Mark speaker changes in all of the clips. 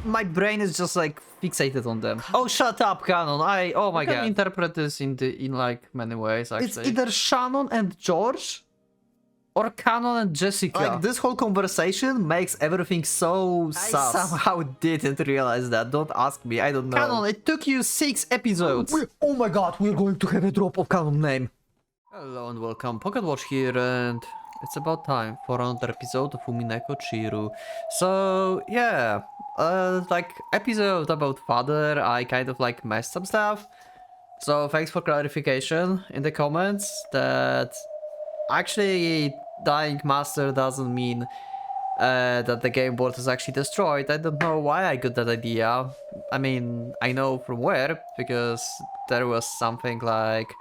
Speaker 1: my brain is just like fixated on them. Oh, shut up, Canon. Oh my god. You can interpret this in like many ways, actually. It's either Shannon and George or Canon and Jessica. Like, this whole conversation makes everything so sus. I somehow didn't realize that. Don't ask me, I don't know. Canon, it took you 6 episodes. Oh my god, we're going to have a drop of Canon name. Hello and welcome, PocketWatch here, and it's about time for another episode of Umineko Chiru. So, yeah, like, episode about father, I kind of like messed some stuff. So, thanks for clarification in the comments that actually dying master doesn't mean that the game board is actually destroyed. I don't know why I got that idea. I mean, I know from where, because there was something like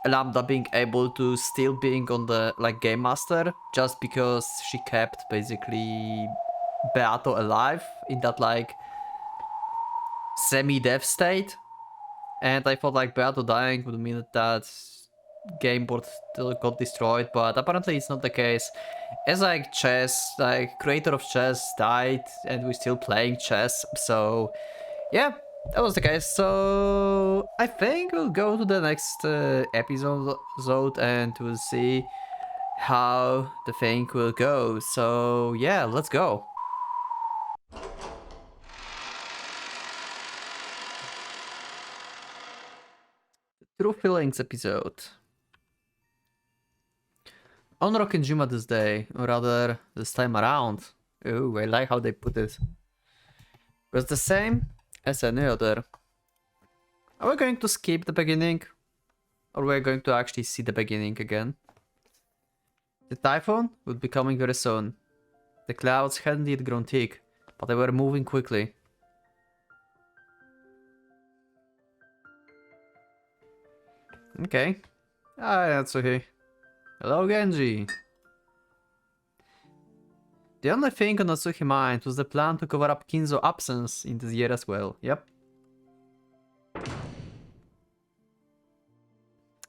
Speaker 1: Lambda being able to still being on the like game master just because she kept basically Beato alive in that like semi-death state, and I thought like Beato dying would mean that game board still got destroyed, but apparently it's not the case. It's like chess, like creator of chess died and we're still playing chess, so yeah, that was the case. So I think we'll go to the next episode and we'll see how the thing will go. So yeah, let's go. True Feelings episode. On Rockenjima this day, or rather this time around. Ooh, I like how they put it. Was the same as any other. Are we going to skip the beginning? Or we're going to actually see the beginning again? The typhoon would be coming very soon. The clouds hadn't yet grown thick, but they were moving quickly. Okay. Ah, that's okay. Hello, Genji. The only thing on Natsuhi's mind was the plan to cover up Kinzo's absence in this year as well. Yep.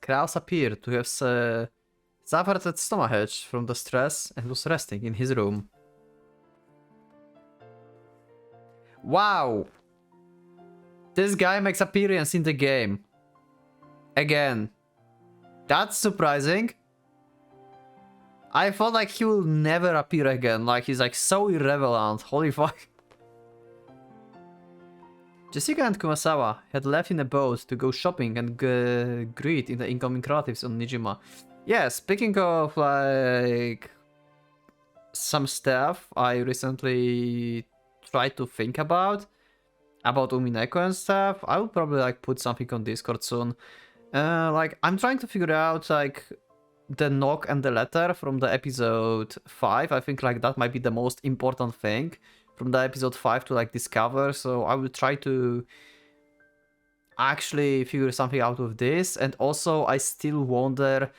Speaker 1: Kraus appeared to have suffered a stomachache from the stress and was resting in his room. Wow! This guy makes appearance in the game. Again. That's surprising. I thought like he will never appear again, like he's like so irrelevant, holy fuck. Jessica and Kumasawa had left in a boat to go shopping and greet in the incoming relatives on Nijima. Yeah, speaking of like some stuff I recently tried to think about Umineko and stuff, I will probably like put something on Discord soon. Like I'm trying to figure out like the knock and the letter from the episode 5. I think like that might be the most important thing from the episode 5 to like discover, so I will try to actually figure something out with this. And also I still wonder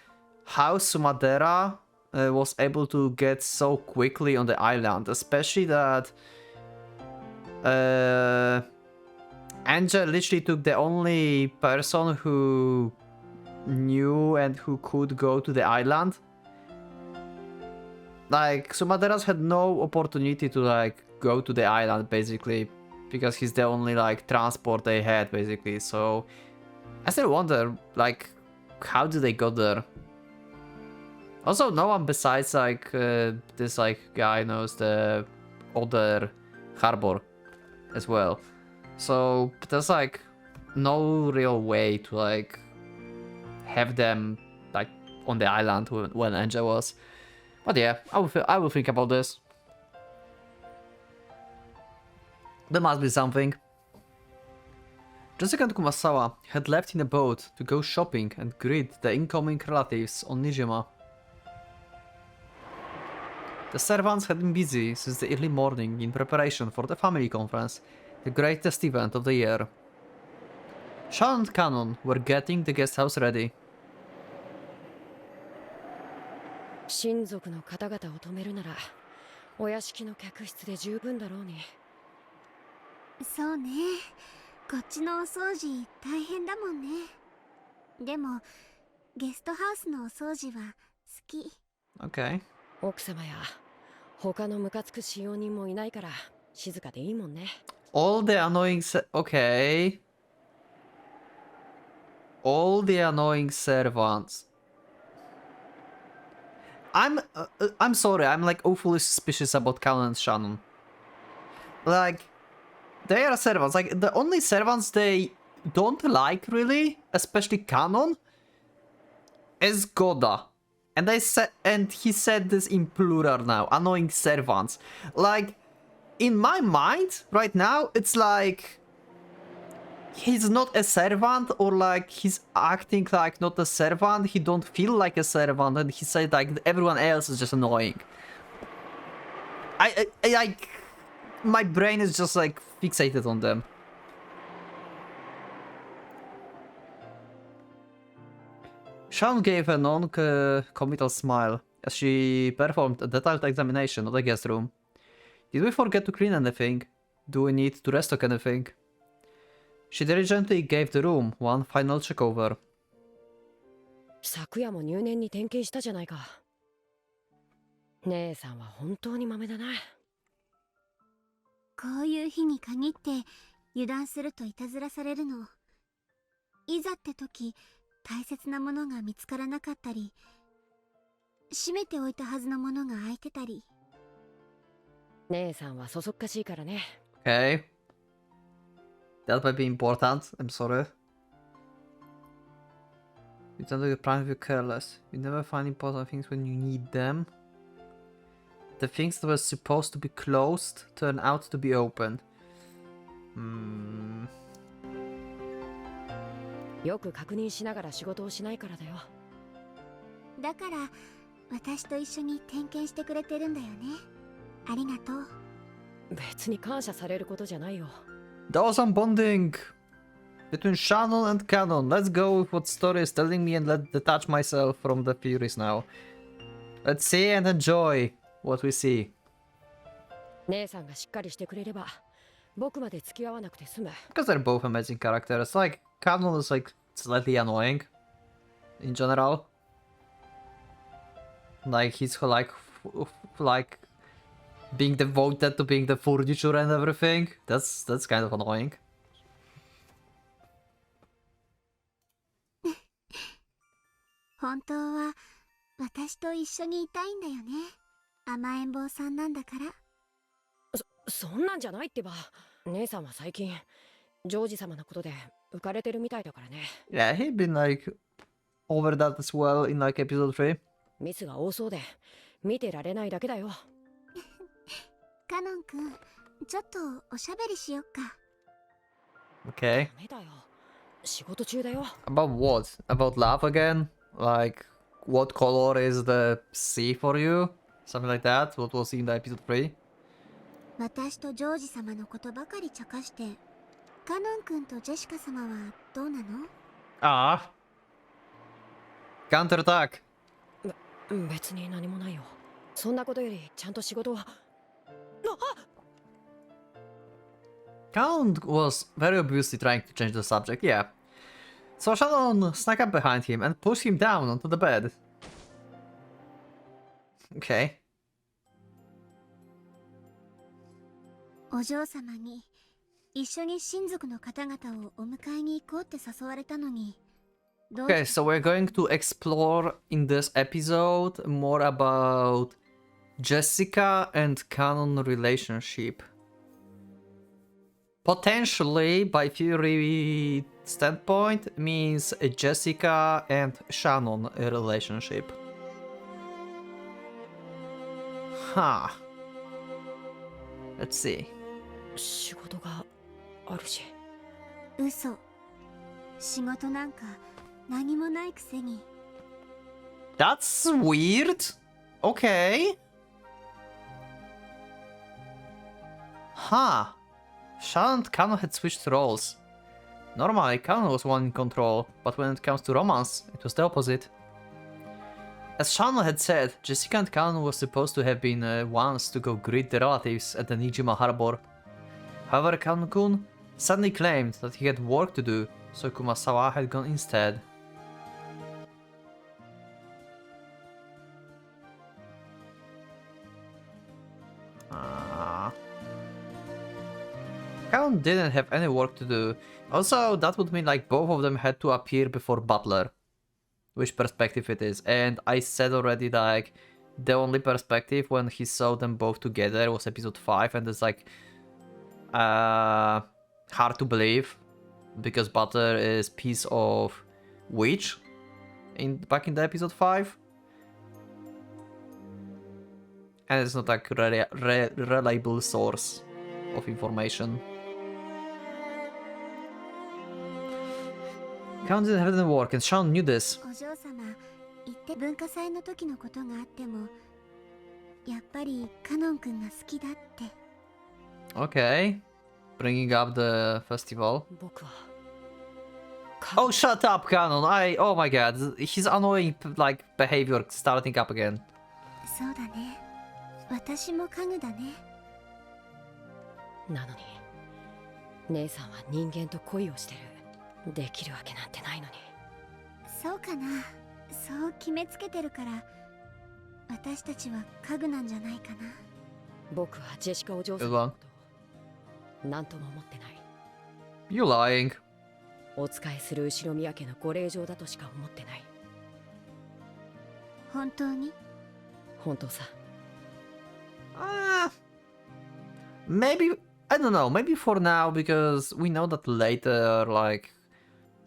Speaker 1: how Sumadera was able to get so quickly on the island, especially that Angel literally took the only person who knew and who could go to the island. Like, Sumaderas had no opportunity to like go to the island basically, because he's the only like transport they had basically. So I still wonder like how did they go there. Also, no one besides like this like guy knows the other harbor as well. So there's like no real way to like have them like on the island when Angel was. But yeah, I will think about this. There must be something. Jessica and Kumasawa had left in a boat to go shopping and greet the incoming relatives on Nijima. The servants had been busy since the early morning in preparation for the family conference, the greatest event of the year. Sean and Canon were getting the guest house ready.
Speaker 2: 親族の方々を止めるならお屋敷の客室で十分だろうに。
Speaker 3: そうね、こっちのお掃除大変だもんね。でもゲストハウスのお掃除は好き。
Speaker 1: Okay.
Speaker 2: 奥様や他のムカつく使用人もいないから静かでいいもんね。
Speaker 1: All the annoying okay. All the annoying servants. I'm sorry, I'm like awfully suspicious about Canon and Shannon. Like, they are servants. Like, the only servants they don't like, really, especially Canon, is Goda. And he said this in plural now. Annoying servants. Like, in my mind, right now, it's like he's not a servant, or like he's acting like not a servant. He don't feel like a servant, and he said like everyone else is just annoying. I like, my brain is just like fixated on them. Sean gave a non-committal smile as she performed a detailed examination of the guest room. Did we forget to clean anything? Do we need to restock anything? She diligently gave the room one final check over.
Speaker 2: 昨夜も入念に点検したじゃないか。姉さんは本当に豆だな。
Speaker 3: こういう日に限って油断するといたずらされるの。いざって時、大切なものが見つからなかったり、閉めておいたはずのものが開いてたり。
Speaker 2: 姉さんはそそっかしいからね。
Speaker 1: Okay. That might be important. I'm sorry. You tend to get prime if you're careless. You never find important things when you need them. The things that were supposed to be closed turn out to be open.
Speaker 2: よく確認しながら仕事をしないからだよ。
Speaker 3: だから私と一緒に点検してくれてるんだよね。ありがとう。
Speaker 2: 別に感謝されることじゃないよ。
Speaker 1: There was some bonding between Shannon and Canon. Let's go with what story is telling me and let detach myself from the theories now. Let's see and enjoy what we see.
Speaker 2: 姉さんがしっかりしてくれれば僕まで付き合わなくて済む。
Speaker 1: Because they're both amazing characters. Like, Canon is like slightly annoying in general. Like, he's like being devoted to being the furniture and everything. That's kind of annoying.
Speaker 3: 本当は私と一緒にいたいんだよね。甘えん坊さんなんだから。
Speaker 2: そんなんじゃないってば。姉さんは最近ジョージ様のことで浮かれてるみたいだからね。
Speaker 1: Yeah, he'd been like over that as well in like episode 3.
Speaker 2: ミスが多そうで見てられないだけだよ。
Speaker 3: カノン君、ちょっとおしゃべりしよっか。
Speaker 1: Okay.
Speaker 2: ダメだよ。仕事中だよ。
Speaker 1: About what? About love again? Like, what color is the sea for you? Something like that? What was in the episode 3?
Speaker 3: 私とジョージ様のことばかり茶化して、カノン君とジェシカ様はどうなの？
Speaker 1: Ah. Counterattack.
Speaker 2: 別に何もないよ。そんなことよりちゃんと仕事は。
Speaker 1: Count was very obviously trying to change the subject, yeah. So Shannon snuck up behind him and pushed him down onto the bed. Okay.
Speaker 3: お嬢様に一緒に親族の方々をお迎えに行こうって誘われたのに。
Speaker 1: Okay, so we're going to explore in this episode more about Jessica and Canon relationship. Potentially, by theory standpoint, means a Jessica and Shannon relationship. Huh. Let's see.
Speaker 2: 仕事があるし。
Speaker 3: 嘘。仕事なんか何もないくせに。
Speaker 1: That's weird. Okay. Huh. Shannon and Canon had switched roles. Normally, Canon was one in control, but when it comes to romance, it was the opposite. As Shannon had said, Jessica and Canon were supposed to have been ones to go greet the relatives at the Nijima harbor. However, Canon-kun suddenly claimed that he had work to do, so Kumasawa had gone instead. Count didn't have any work to do. Also, that would mean like both of them had to appear before Butler. Which perspective it is. And I said already like the only perspective when he saw them both together was episode 5, and it's like hard to believe because Butler is piece of witch back in the episode 5. And it's not like reliable source of information. Count didn't have any work, and Sean knew this.
Speaker 3: お嬢様、言って文化祭の時のことがあっても、やっぱりカノン君が好きだって。
Speaker 1: Okay. Bringing up the festival.
Speaker 2: 僕は
Speaker 1: Oh, shut up, Canon. Oh my god. His annoying, like, behavior starting up again.
Speaker 3: そうだね。私も家具だね。
Speaker 2: なのに姉さんは人間と恋をしてる。できるわけなんてないのに。
Speaker 3: そうかな。そう決めつけてるから私たちは家具なんじゃないかな。
Speaker 2: 僕はジェシカお嬢さんのことを何とも思ってない。
Speaker 1: You lying.
Speaker 2: お仕えする後ろ宮家のご令嬢だとしか思ってない。
Speaker 3: 本当に？
Speaker 2: 本当さ。
Speaker 1: Maybe, I don't know, maybe for now, because we know that later, like,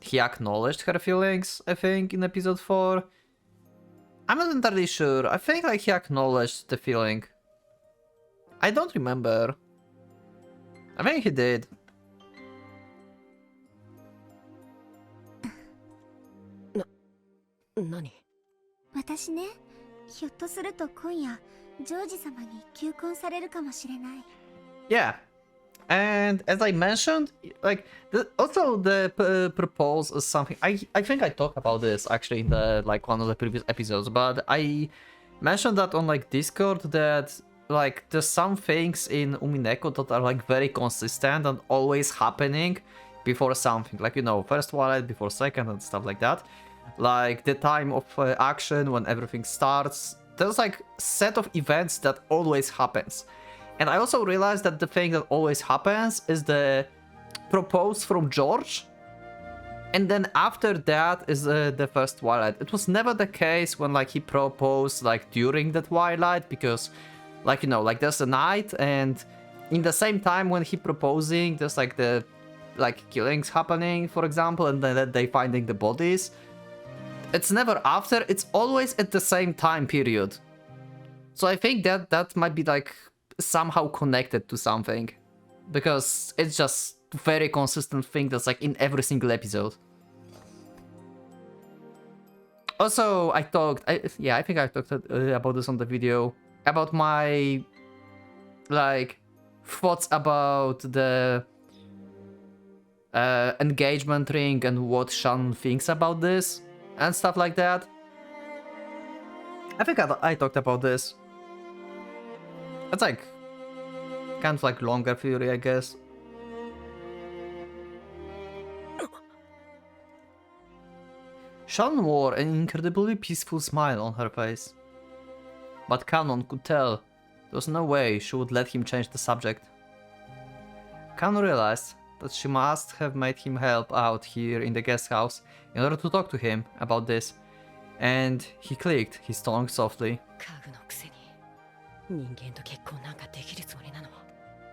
Speaker 1: he acknowledged her feelings, I think, in episode 4. I'm not entirely sure. I think, like, he acknowledged the feeling. I don't remember. I think he did.
Speaker 2: 何？
Speaker 3: 私ね、ひょっとすると今夜ジョージ様に求婚されるかもしれない。
Speaker 1: Yeah. And as I mentioned, like, also the proposal is something, I think I talked about this actually in the, like, one of the previous episodes, but I mentioned that on, like, Discord that, like, there's some things in Umineko that are, like, very consistent and always happening before something, like, you know, first wallet before second and stuff like that. Like, the time of action when everything starts, there's, like, set of events that always happens. And I also realized that the thing that always happens is the propose from George, and then after that is the first twilight. It was never the case when, like, he proposed, like, during the twilight, because, like, you know, like, there's a night, and in the same time when he proposing, there's, like, the, like, killings happening, for example, and then they finding the bodies. It's never after, it's always at the same time period. So I think that might be, like, somehow connected to something, because it's just very consistent thing that's, like, in every single episode. Also, I think I talked about this on the video, about my, like, thoughts about the engagement ring and what Shan thinks about this and stuff like that. I think I talked about this. It's like kind of like longer theory, I guess. Shan wore an incredibly peaceful smile on her face, but Canon could tell there was no way she would let him change the subject. Canon realized that she must have made him help out here in the guest house in order to talk to him about this, and he clicked his tongue softly.
Speaker 2: 人間と結婚なんかできるつもりなの？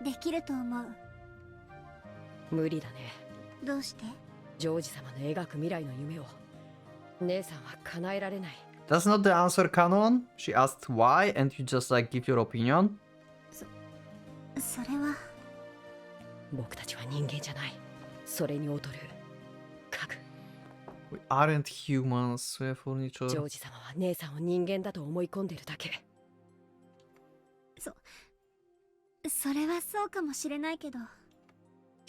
Speaker 3: できると思う。
Speaker 2: 無理だね。
Speaker 3: どうして？
Speaker 2: ジョージ様の描く未来の夢を姉さんは叶えられない。
Speaker 1: That's not the answer, Canon. She asked why, and you just, like, give your opinion.
Speaker 3: それは
Speaker 2: 僕たちは人間じゃない。それに劣る家具。
Speaker 1: We aren't humans, we're furniture.
Speaker 2: ジョージ様は姉さんを人間だと思い込んでるだけ。
Speaker 3: それはそうかもしれないけど。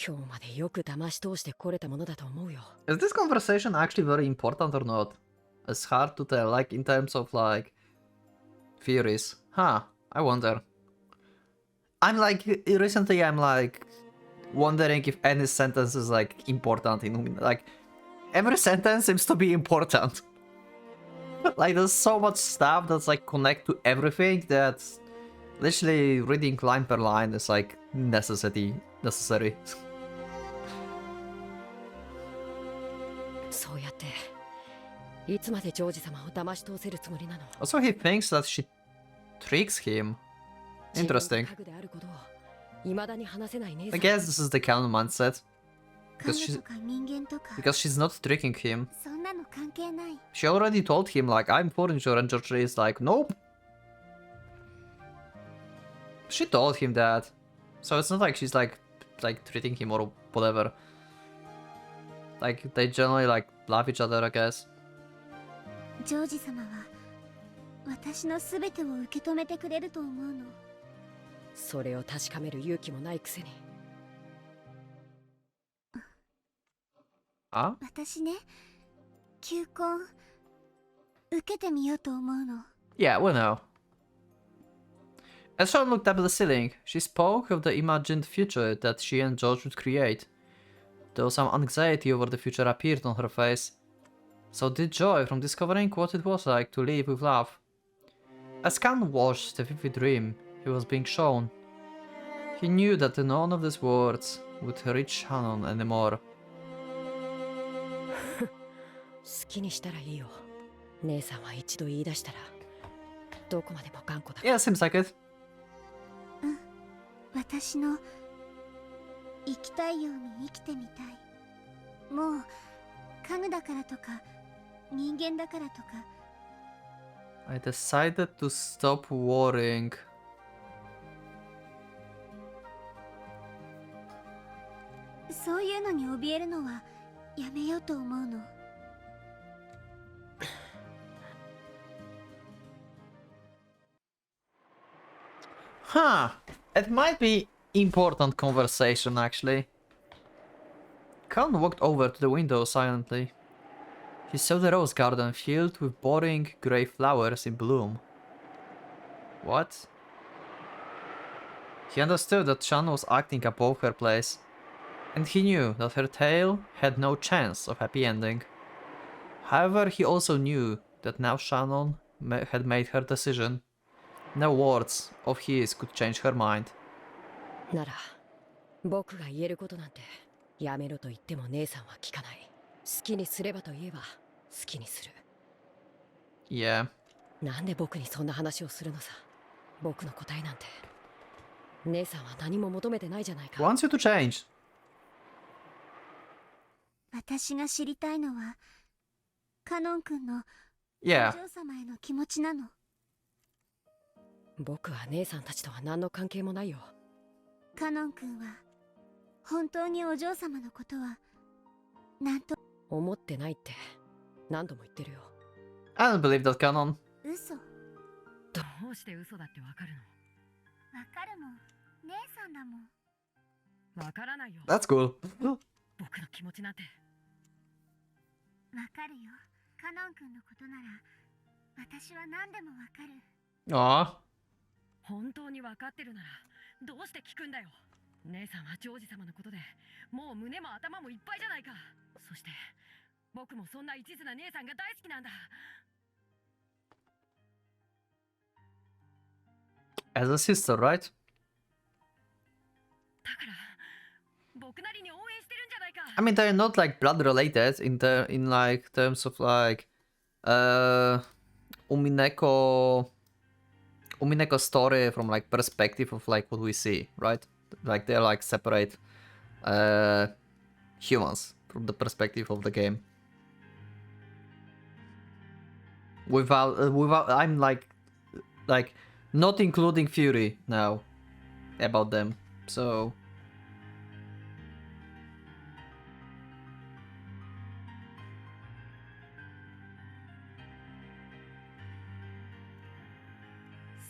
Speaker 2: 今日までよく騙し通してこれたものだと思うよ。
Speaker 1: Is this conversation actually very important or not? It's hard to tell, like, in terms of, like, theories. Huh, I wonder. Recently I'm, like, wondering if any sentence is, like, important in, like, every sentence seems to be important. Like, there's so much stuff that's, like, connect to everything that literally reading line per line is, like, necessity necessary.
Speaker 2: そうやっていつまでジョージ様を騙し通せるつもりなの？
Speaker 1: Also, he thinks that she tricks him. Interesting.
Speaker 2: 自分が家具であることを未だに話せない姉さ
Speaker 1: I
Speaker 2: ん。
Speaker 1: guess this is the canon mindset.
Speaker 3: 家具とか人間とか
Speaker 1: Because she's not tricking him.
Speaker 3: そんなの関係ない。
Speaker 1: She already told him, like, I'm furniture, and George is like, nope. She told him that. So it's not like she's like treating him or whatever. Like, they generally, like, love each other, I guess.
Speaker 3: ジョージ様は私のすべてを受け止めてくれると思うの。
Speaker 2: それを確かめる勇気もないくせに。
Speaker 1: Huh?
Speaker 3: 私ね、求婚受けてみようと思うの。
Speaker 1: Yeah, we know. As Sean looked up at the ceiling, she spoke of the imagined future that she and George would create. Though some anxiety over the future appeared on her face, so did joy from discovering what it was like to live with love. As Khan watched the vivid dream he was being shown, he knew that none of these words would reach Shannon anymore.
Speaker 2: 好きにしたらいいよ。姉さんは一度言い出したらどこまでも頑固だ。
Speaker 1: Yeah, seems like it.
Speaker 3: 私の生きたいように生きてみたい。もう家具だからとか人間だからとか。
Speaker 1: I decided to stop worrying.
Speaker 3: そういうのに怯えるのはやめようと思うの。
Speaker 1: Huh. It might be important conversation, actually. Khan walked over to the window silently. He saw the rose garden filled with boring grey flowers in bloom. What? He understood that Shan was acting above her place, and he knew that her tale had no chance of happy ending. However, he also knew that now Shannon had made her decision. No words of his could change her mind.
Speaker 2: なら僕が言えることなんてやめろと言っても姉さんは聞かない。好きにすればと言えば好きにする。
Speaker 1: Yeah.
Speaker 2: なんで僕にそんな話をするのさ。僕の答えなんて姉さんは何も求めてないじゃないか。
Speaker 1: Wants you to change.
Speaker 3: 私が知りたいのはカノン君の
Speaker 1: Yeah.
Speaker 3: お嬢様への気持ちなの。
Speaker 2: 僕は姉さんたちとは何の関係もないよ。
Speaker 3: カノン君は本当にお嬢様のことはなんと
Speaker 2: 思ってないって何度も言ってるよ。
Speaker 1: I don't believe that canon.
Speaker 3: 嘘。
Speaker 2: どうして嘘だってわかる
Speaker 3: わかるもん。姉さんだもん。
Speaker 2: の？わからないよ。
Speaker 1: That's cool.
Speaker 2: 僕の気持ちなんて。
Speaker 3: わかるよ。カノン君のことなら私は何でもわかる。
Speaker 1: Aw.
Speaker 2: 本当にわかってるならどうして聞くんだよ。姉さんはジョージ様のことでもう胸も頭もいっぱいじゃないか。そして僕もそんな一途な姉さんが大好きなんだ。
Speaker 1: As a sister, right?
Speaker 2: だから僕なりに応援してるんじゃないか。
Speaker 1: I mean, they're not like blood related in like terms of like Umineko story from like perspective of like what we see, right? Like they're like separate humans from the perspective of the game. Without I'm like not including Fury now about them. So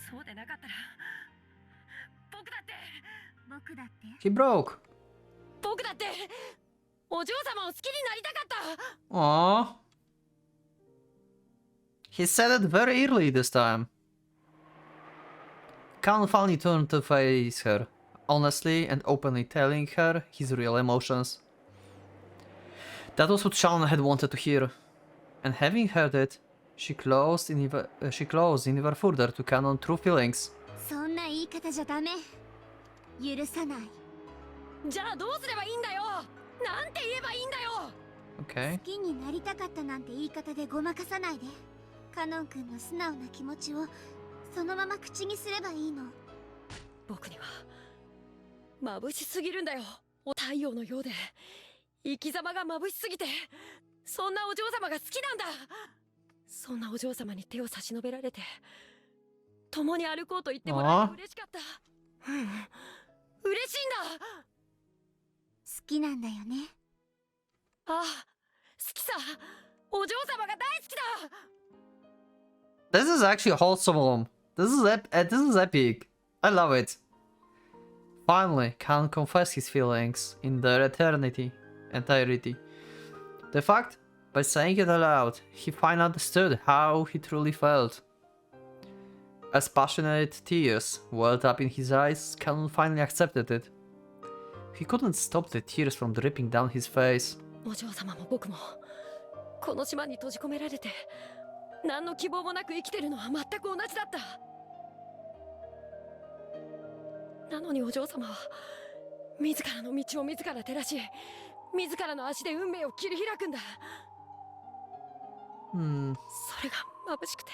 Speaker 2: そうでなかったら
Speaker 3: 僕だって
Speaker 1: he broke.
Speaker 2: 僕だってお嬢様を好きになりたかった。
Speaker 1: Aww. He said it very early this time. Khan finally turned to face her, honestly and openly telling her his real emotions. That was what Shan had wanted to hear, and having heard it, she closed in even further to Khan's true feelings.
Speaker 3: そんな言い方じゃダメ。許さない。
Speaker 2: じゃあどうすればいいんだよ。なんて言えばいいんだよ。
Speaker 1: Okay.
Speaker 3: 好きになりたかったなんて言い方でごまかさないで。カノン君の素直な気持ちをそのまま口にすればいいの。
Speaker 2: 僕には眩しすぎるんだよ。太陽のようで生き様が眩しすぎて、そんなお嬢様が好きなんだ。そんなお嬢様に手を差し伸べられて共に歩こうと言ってもらえて嬉しかった。うん、嬉しいんだ。
Speaker 3: 好きなんだよね。
Speaker 2: ああ、好きさ。お嬢様が大好きだ。
Speaker 1: This is actually wholesome. This is epic. I love it. Finally, Khan confessed his feelings in their entirety. The fact, by saying it aloud, he finally understood how he truly felt. As passionate tears welled up in his eyes, Khan finally accepted it. He couldn't stop the tears from dripping down his face.
Speaker 2: お嬢様も僕もこの島に閉じ込められて何の希望もなく生きてるのは全く同じだった。なのにお嬢様は自らの道を自ら照らし、自らの足で運命を切り開くんだ。それが眩しくて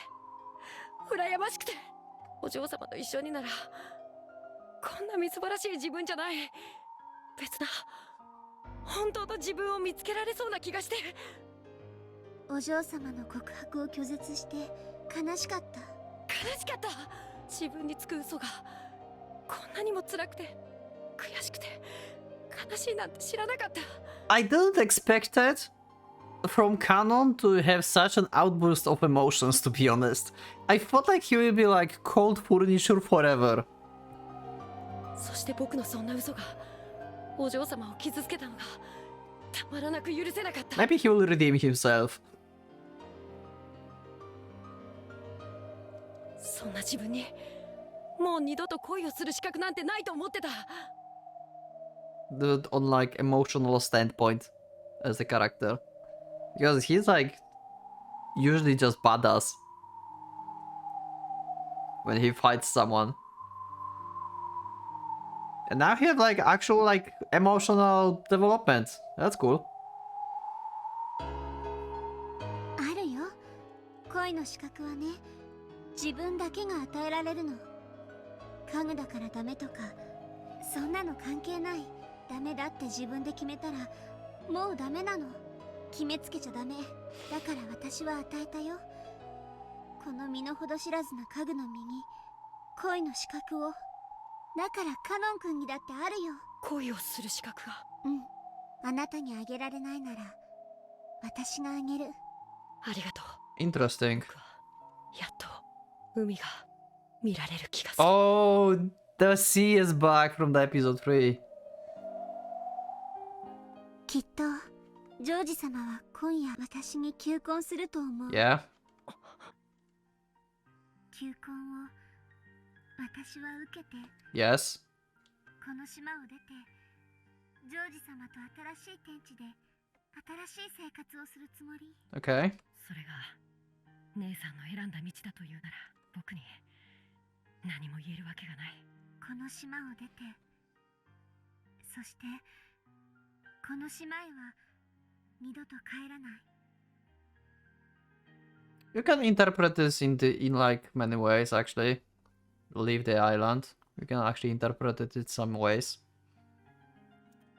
Speaker 2: 羨ましくて、お嬢様と一緒にならこんなみすぼらしい自分じゃない別な本当の自分を見つけられそうな気がして。
Speaker 3: お嬢様の告白を拒絶して悲しかった。
Speaker 2: 悲しかった。自分につく嘘がこんなにも辛くて悔しくて悲しいなんて知らなかった。
Speaker 1: I didn't expect it from Canon to have such an outburst of emotions, to be honest. I thought like he would be like cold furniture forever.
Speaker 2: そして僕のそんな嘘がお嬢様を傷つけたのがたまらなく許せなかった。
Speaker 1: Maybe he will redeem himself.
Speaker 2: そんな自分にもう二度と恋をする資格なんてないと思ってた。
Speaker 1: Dude, on like emotional standpoint as a character. Because he's like usually just badass when he fights someone. And now he has like actual like emotional development. That's cool.
Speaker 3: あるよ。恋の資格はね、自分だけが与えられるの。家具だからダメとかそんなの関係ない。ダメだって自分で決めたらもうダメなの。決めつけちゃダメ。だから私は与えたよ。この身の程知らずな家具の身に恋の資格を。だからカノン君にだってあるよ。
Speaker 2: 恋をする資格が。
Speaker 3: あなたにあげられないなら私があげる。
Speaker 2: ありがとう。
Speaker 1: Interesting.
Speaker 2: 僕はやっと海が見られる気がする。
Speaker 1: Oh, the sea is back from the episode 3.
Speaker 3: きっとジョージ様は今夜私に求婚すると思う。
Speaker 1: Yeah.
Speaker 3: 求婚を私は受けて
Speaker 1: Yes.
Speaker 3: この島を出てジョージ様と新しい天地で新しい生活をするつもり。
Speaker 1: Okay.
Speaker 2: それが姉さんの選んだ道だというなら僕に何も言えるわけがない。
Speaker 3: この島を出て、そしてこの島へは二度と帰らない。
Speaker 1: You can interpret this in like many ways actually. Leave the island. You can actually interpret it in some ways.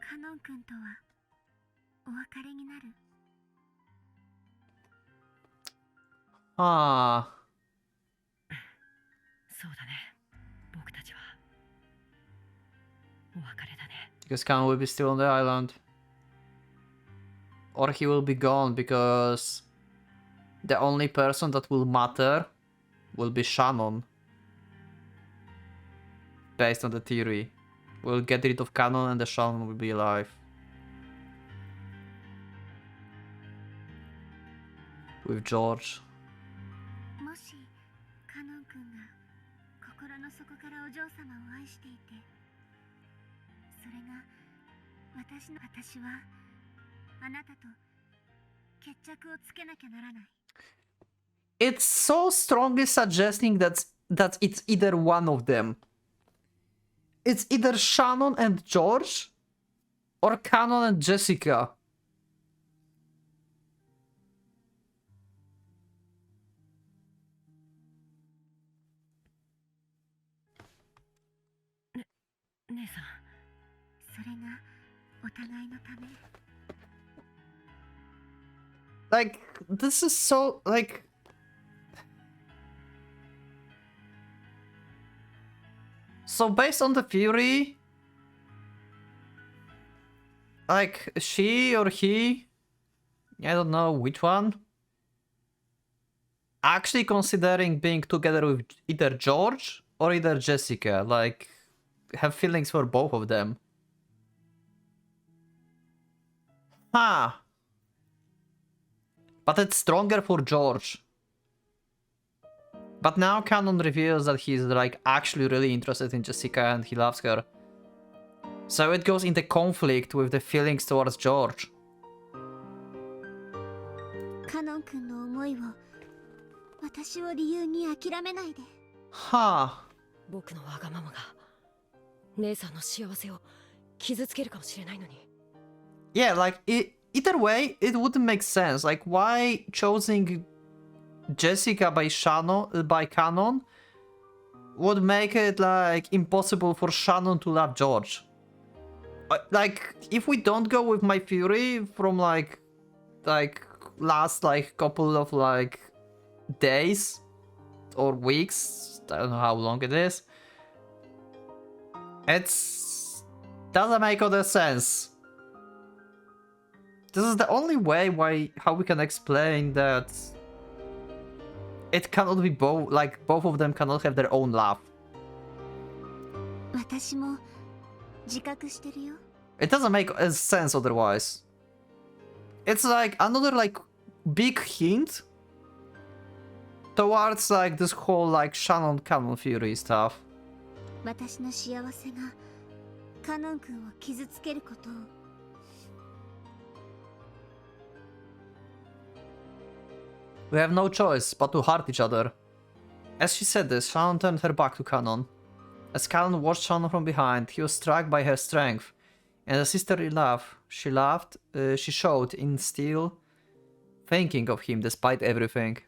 Speaker 3: カノン君とはお別れになる。
Speaker 1: Ah.
Speaker 2: そうだね。僕たちはお別れだね。
Speaker 1: Because Khan will be still on the island. Or he will be gone because the only person that will matter will be Shannon. Based on the theory. We'll get rid of Canon and the Shannon will be alive. With George.
Speaker 3: もしカノン君が心の底からお嬢様を愛していて、それが私はあなたと決着をつけなきゃならない。
Speaker 1: It's so strongly suggesting that it's either one of them. It's either Shannon and George, Or Canon and Jessica? Like, this is so, like... So based on the theory... Like, she or he... I don't know which one. Actually considering being together with either George or either Jessica. Like, have feelings for both of them. Huh. But it's stronger for George. But now Canon reveals that he's like actually really interested in Jessica and he loves her. So it goes into conflict with the feelings towards George. Huh. Yeah, like, either way, it wouldn't make sense. Like, why choosing Jessica by Canon would make it, like, impossible for Shannon to love George. Like, if we don't go with my theory from, like last, like, couple of, like, days or weeks, I don't know how long it is, it's... doesn't make other sense. This is the only way how we can explain that it cannot be both, like, both of them cannot have their own love. It doesn't make sense otherwise. It's like another, like, big hint towards, like, this whole, like, Shannon Canon theory stuff. We have no choice but to hurt each other. As she said this, Shannon turned her back to Canon. As Canon watched Shannon from behind, he was struck by her strength, and a sisterly laugh she showed in still thinking of him despite everything.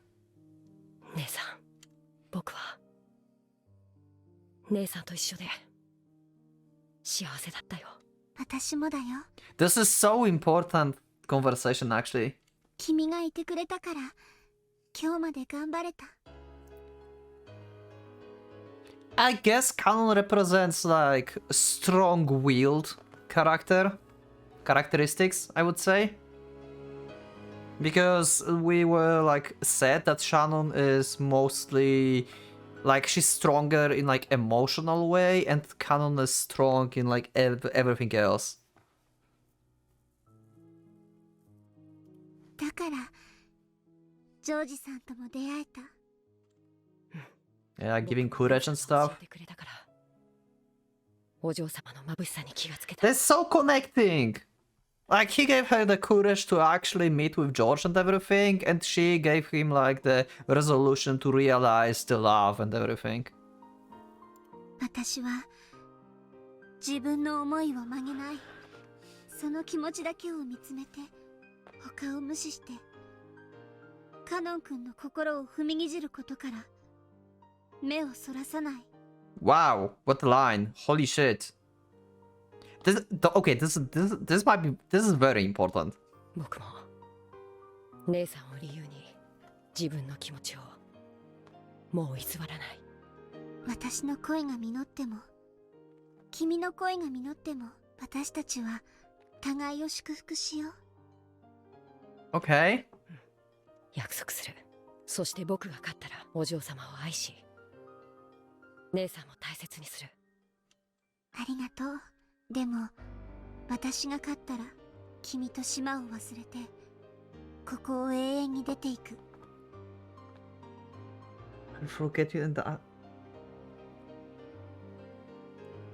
Speaker 1: This is so important conversation, actually. I guess Canon represents, like, strong-willed characteristics, I would say. Because we were, like, said that Shannon is mostly, like, she's stronger in, like, emotional way, and Canon is strong in, like, everything else. Yeah, giving courage and stuff. They're so connecting! Like, he gave her the courage to actually meet with George and everything, and she gave him, like, the resolution to realize the love and everything. Wow, what a line. Holy shit. This is very important. Okay.
Speaker 2: 約束する。そして僕が勝ったらお嬢様を愛し、姉さんも大切にする。
Speaker 3: ありがとう。でも、私が勝ったら君と島を忘れて、ここを永遠に出ていく。
Speaker 1: I'll forget you and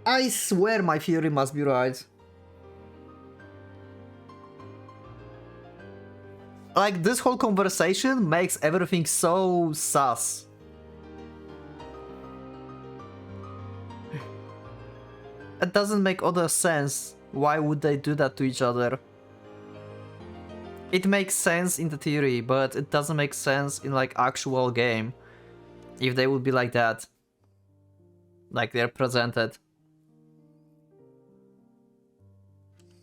Speaker 1: I swear my theory must be right. Like, this whole conversation makes everything so sus. It doesn't make other sense Why would they do that to each other? It makes sense in the theory, but it doesn't make sense in like actual game. If they would be like that. Like they're presented.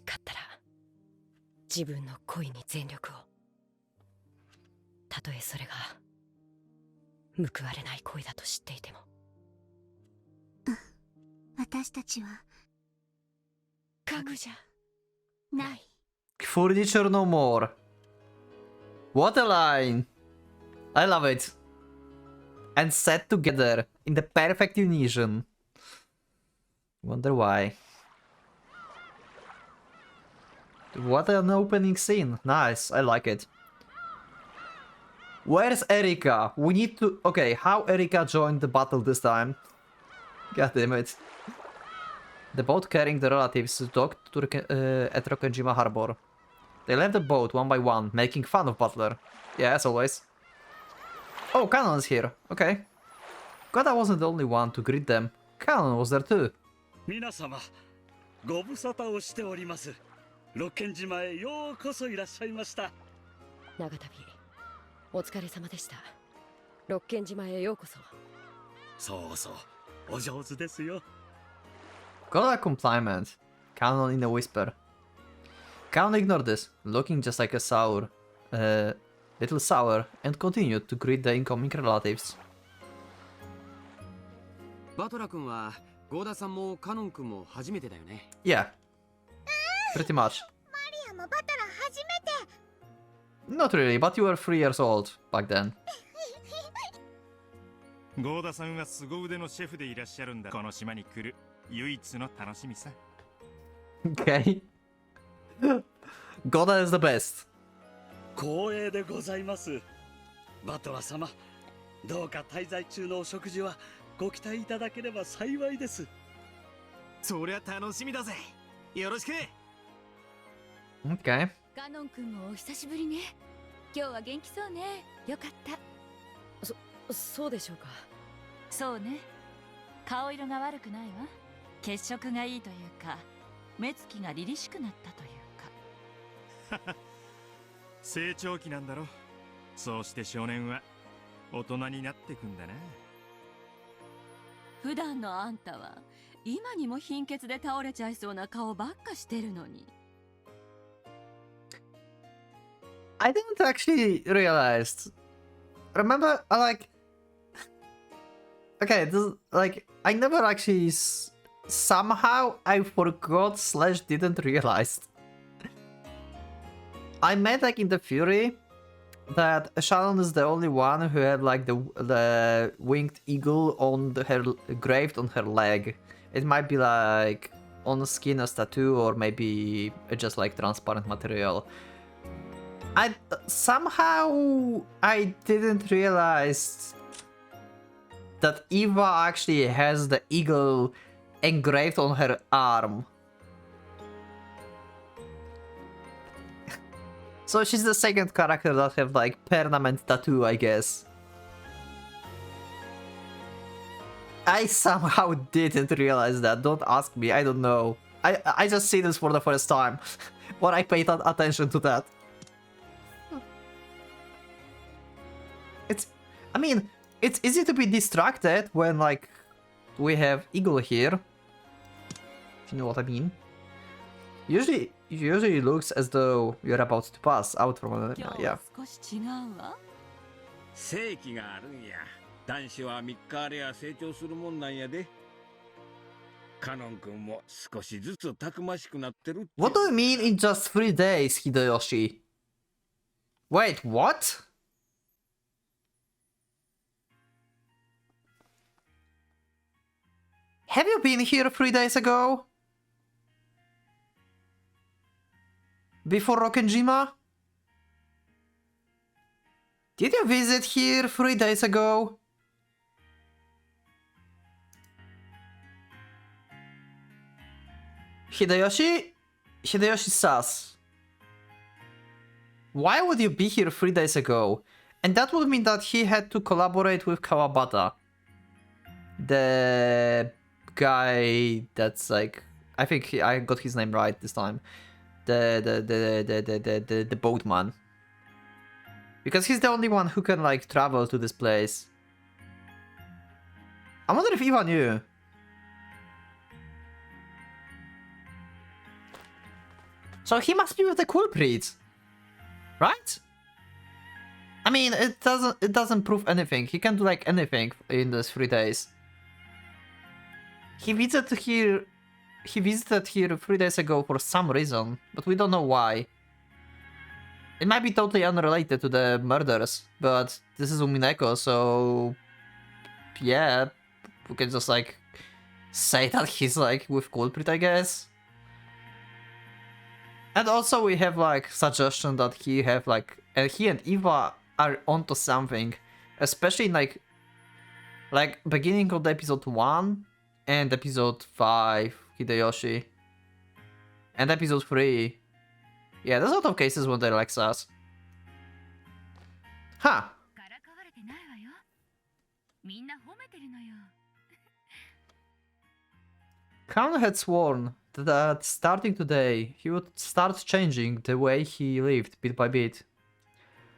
Speaker 2: 勝ったら自分の恋に全力を。たとえそれが報われない恋だと知っていても。
Speaker 3: 私たちは
Speaker 2: 家具じゃ
Speaker 3: ない。
Speaker 1: Furniture no more. What a line! I love it. And set together in the perfect unison. Wonder why. What an opening scene. Nice, I like it. Where's Erika? We need to... Okay, how Erika joined the battle this time? God damn it. The boat carrying the relatives docked to at Rokkenjima Harbor. They left the boat one by one, making fun of Butler. Yeah, as always. Oh, Cannon's here. Okay. God, I wasn't the only one to greet them. Cannon was there too.
Speaker 4: 皆様、ご無沙汰をしております。六軒島へようこそいらっしゃいました。
Speaker 2: 長旅、お疲れ様でした。六軒島へようこそ。
Speaker 4: そうそう、お上手ですよ。
Speaker 1: Got a compliment. Cannon in a whisper. Cannon ignored this, looking just like a little sour, and continued to greet the incoming relatives.
Speaker 5: バトラ君はゴーダさんもカノン君も初めてだよね。
Speaker 1: Yeah. Pretty much.
Speaker 3: マリアもバトラ初めて。
Speaker 1: Not really, but you were 3 years old back then.
Speaker 6: ゴーダさんは凄腕のシェフでいらっしゃるんだ。この島に来る唯一の楽しみさ。
Speaker 1: Okay. Goda is the best.
Speaker 4: 光栄でございます。バトラ様、どうか滞在中のお食事はご期待いただければ幸いです。
Speaker 5: そりゃ楽しみだぜ。よろしく。
Speaker 1: Okay.
Speaker 7: カノン君もお久しぶりね。今日は元気そうね。よかった。
Speaker 2: そうでしょうか。
Speaker 7: そうね。顔色が悪くないわ。血色がいいというか、目つきが凛々しくなったというか。
Speaker 6: 成長期なんだろ。そうして少年は大人になってくんだな。
Speaker 7: 普段のあんたは今にも貧血で倒れちゃいそうな顔ばっかしてるのに。
Speaker 1: I didn't actually realize. Remember, okay, I never actually somehow I forgot / didn't realize. I meant like in the Fury that Shannon is the only one who had like the winged eagle on her engraved on her leg. It might be like on the skin as tattoo or maybe just like transparent material. Somehow I didn't realize that Eva actually has the eagle engraved on her arm. So she's the second character that have like permanent tattoo, I guess. I somehow didn't realize that. Don't ask me, I don't know. I just see this for the first time. But I paid attention to that. I mean, it's easy to be distracted when, like, we have Eagle here. If you know what I mean. Usually it looks as though you're about to pass out from it. Yeah.
Speaker 8: 正気があるんや。男子は3日あれや成長するもんなんやで。カノン君も少しずつたくましくなってるって。
Speaker 1: What do you mean in just 3 days, Hideyoshi? Wait, what? Have you been here 3 days ago? Before Rokkenjima? Did you visit here 3 days ago? Hideyoshi sus. Why would you be here 3 days ago? And that would mean that he had to collaborate with Kawabata. The guy that's like I think I got his name right this time. The boatman. Because he's the only one who can like travel to this place. I wonder if Eva knew. So he must be with the culprit, right? I mean, it doesn't prove anything. He can do like anything in those 3 days. He visited here 3 days ago for some reason, but we don't know why. It might be totally unrelated to the murders, but this is Umineko, so yeah, we can just like say that he's like with culprit, I guess. And also we have like suggestion that he and Eva are onto something, especially in like beginning of the episode 1 and episode 5, Hideyoshi, and episode 3. Yeah, there's a lot of cases when they're like sus. Huh. Khan had sworn that starting today, he would start changing the way he lived bit by bit.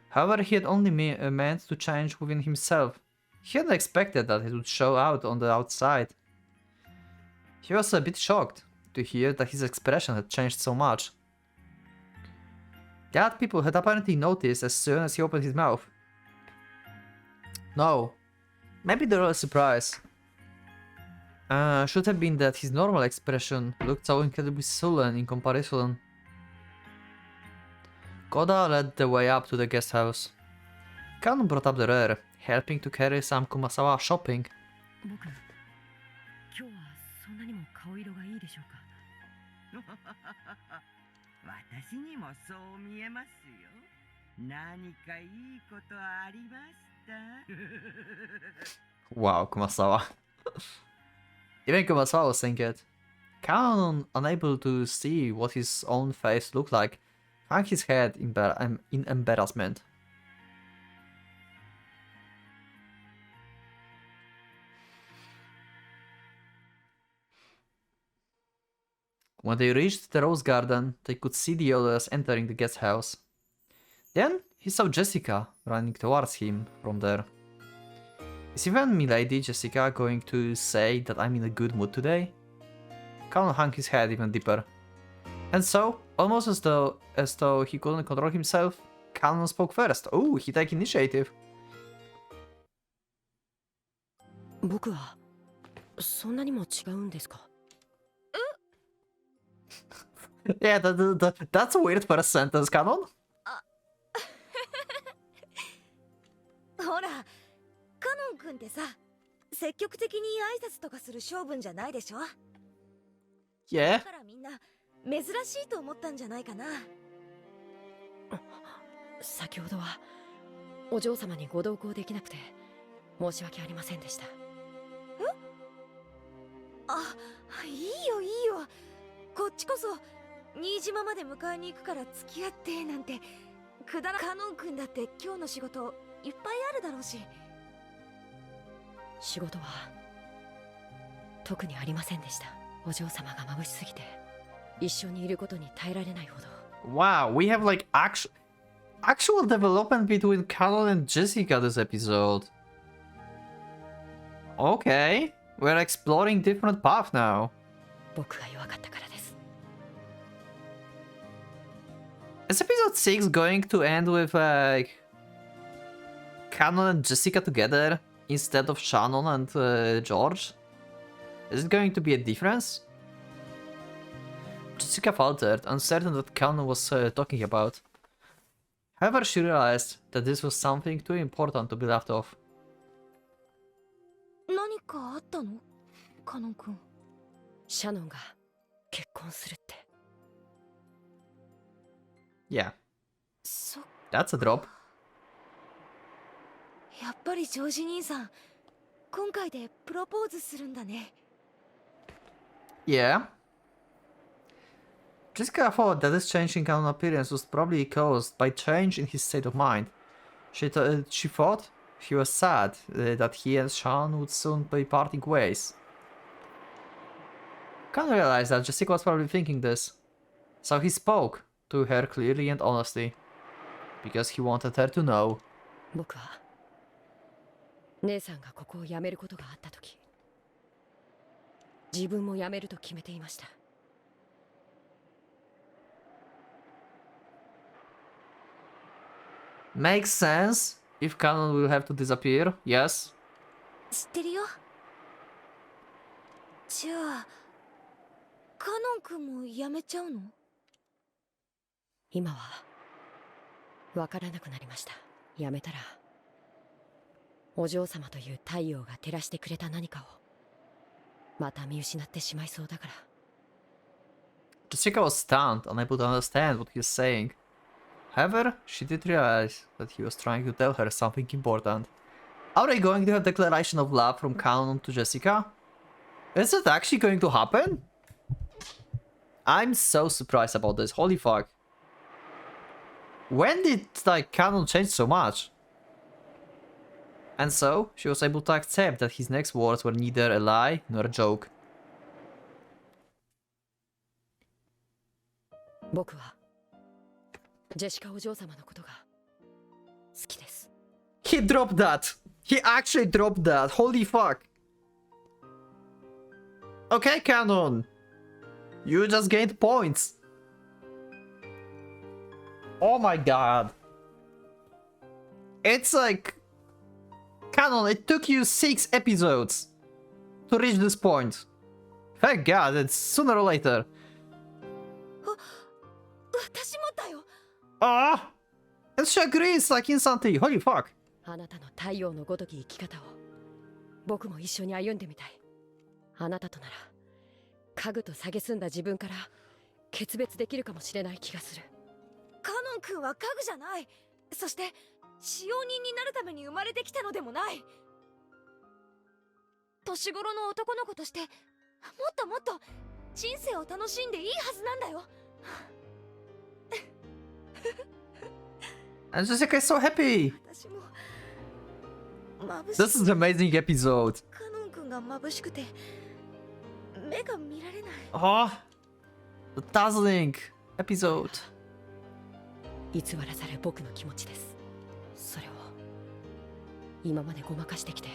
Speaker 1: However, he had only meant to change within himself. He hadn't expected that it would show out on the outside. He was a bit shocked to hear that his expression had changed so much. The other people had apparently noticed as soon as he opened his mouth. No, maybe they were surprised. Should have been that his normal expression looked so incredibly sullen in comparison. Koda led the way up to the guest house. Kano brought up the rear, helping to carry some Kumasawa shopping. Wow, Kumasawa. Even Kumasawa was saying it. Kano, unable to see what his own face looked like, hung his head in embarrassment. When they reached the rose garden, they could see the others entering the guest house. Then he saw Jessica running towards him from there. Is even milady Jessica going to say that I'm in a good mood today? Kano hung his head even deeper. And so, almost as though he couldn't control himself, Kano spoke first. Oh, he took initiative. Yeah, that's a weird first sentence, Canon.
Speaker 9: ほら、カノン君ってさ、積極的に挨拶とかする性分じゃないでしょ。
Speaker 1: Yeah.
Speaker 9: だからみんな珍しいと思ったんじゃないかな。
Speaker 10: 先ほどはお嬢様にご同行できなくて申し訳ありませんでした。
Speaker 9: あ、いいよいいよ。こっちこそ新島まで迎えに行くから付き合ってなんてくだらカノン君だって今日の仕事いっぱいあるだろうし。
Speaker 10: 仕事は特にありませんでした。お嬢様が眩しすぎて一緒にいることに耐えられないほど。
Speaker 1: Wow, we have like actual development between Canon and Jessica this episode. Okay, we're exploring different paths now.
Speaker 10: 僕が弱かったからです。
Speaker 1: Is episode 6 going to end with like Canon and Jessica together instead of Shannon and George? Is it going to be a difference? Jessica faltered, uncertain what Canon was talking about. However, she realized that this was something too important to be left off.
Speaker 9: 何かあったの？カノン君。
Speaker 10: シャノンが結婚するって。
Speaker 1: Yeah. That's a drop.
Speaker 9: やっぱりジョージ兄さん、今回でプロポーズするんだね。
Speaker 1: Yeah. Jessica thought that this change in Canon appearance was probably caused by change in his state of mind. She thought he was sad that he and Sean would soon be parting ways. Can't realize that Jessica was probably thinking this. So he spoke to her clearly and honestly. Because he wanted her to know.
Speaker 10: 僕は姉さんがここを辞めることがあった時、自分も辞めると決めていました。
Speaker 1: Makes sense if Canon will have to disappear, yes.
Speaker 9: 知ってるよ。じゃあカノン君も辞めちゃうの？
Speaker 10: 今はわからなくなりました。辞めたらお嬢様という太陽が照らしてくれた何かをまた見失ってしまいそうだから。
Speaker 1: Jessica was stunned, unable to understand what he was saying. However, she did realize that he was trying to tell her something important. Are they going to have declaration of love from Canon to Jessica? Is it actually going to happen? I'm so surprised about this, holy fuck. When did, like, Canon change so much? And so, she was able to accept that his next words were neither a lie nor a joke.
Speaker 10: 僕はジェシカお嬢様のことが好きです。
Speaker 1: He dropped that! He actually dropped that! Holy fuck! Okay, Canon! You just gained points! Oh my god! It's like... Canon, it took you 6 episodes to reach this point. Thank god, it's sooner or later.
Speaker 9: 私もだよ。
Speaker 1: Ah! And she agrees like instantly. Holy fuck!
Speaker 10: あなたの太陽のごとき生き方を僕も一緒に歩んでみたい。あなたとなら家具と蔑んだ自分から決別できるかもしれない気がする。
Speaker 9: カノン君は家具じゃない。そして使用人になるために生まれてきたのでもない。年頃の男の子としてもっともっと人生を楽しんでいいはずなんだよ。
Speaker 1: And Jessica is so happy! This is an amazing episode!
Speaker 9: カノン君が眩しくて目が見られない。
Speaker 1: Oh! The dazzling episode!
Speaker 10: 偽らざる僕の気持ちです。それを今までごまかしてきて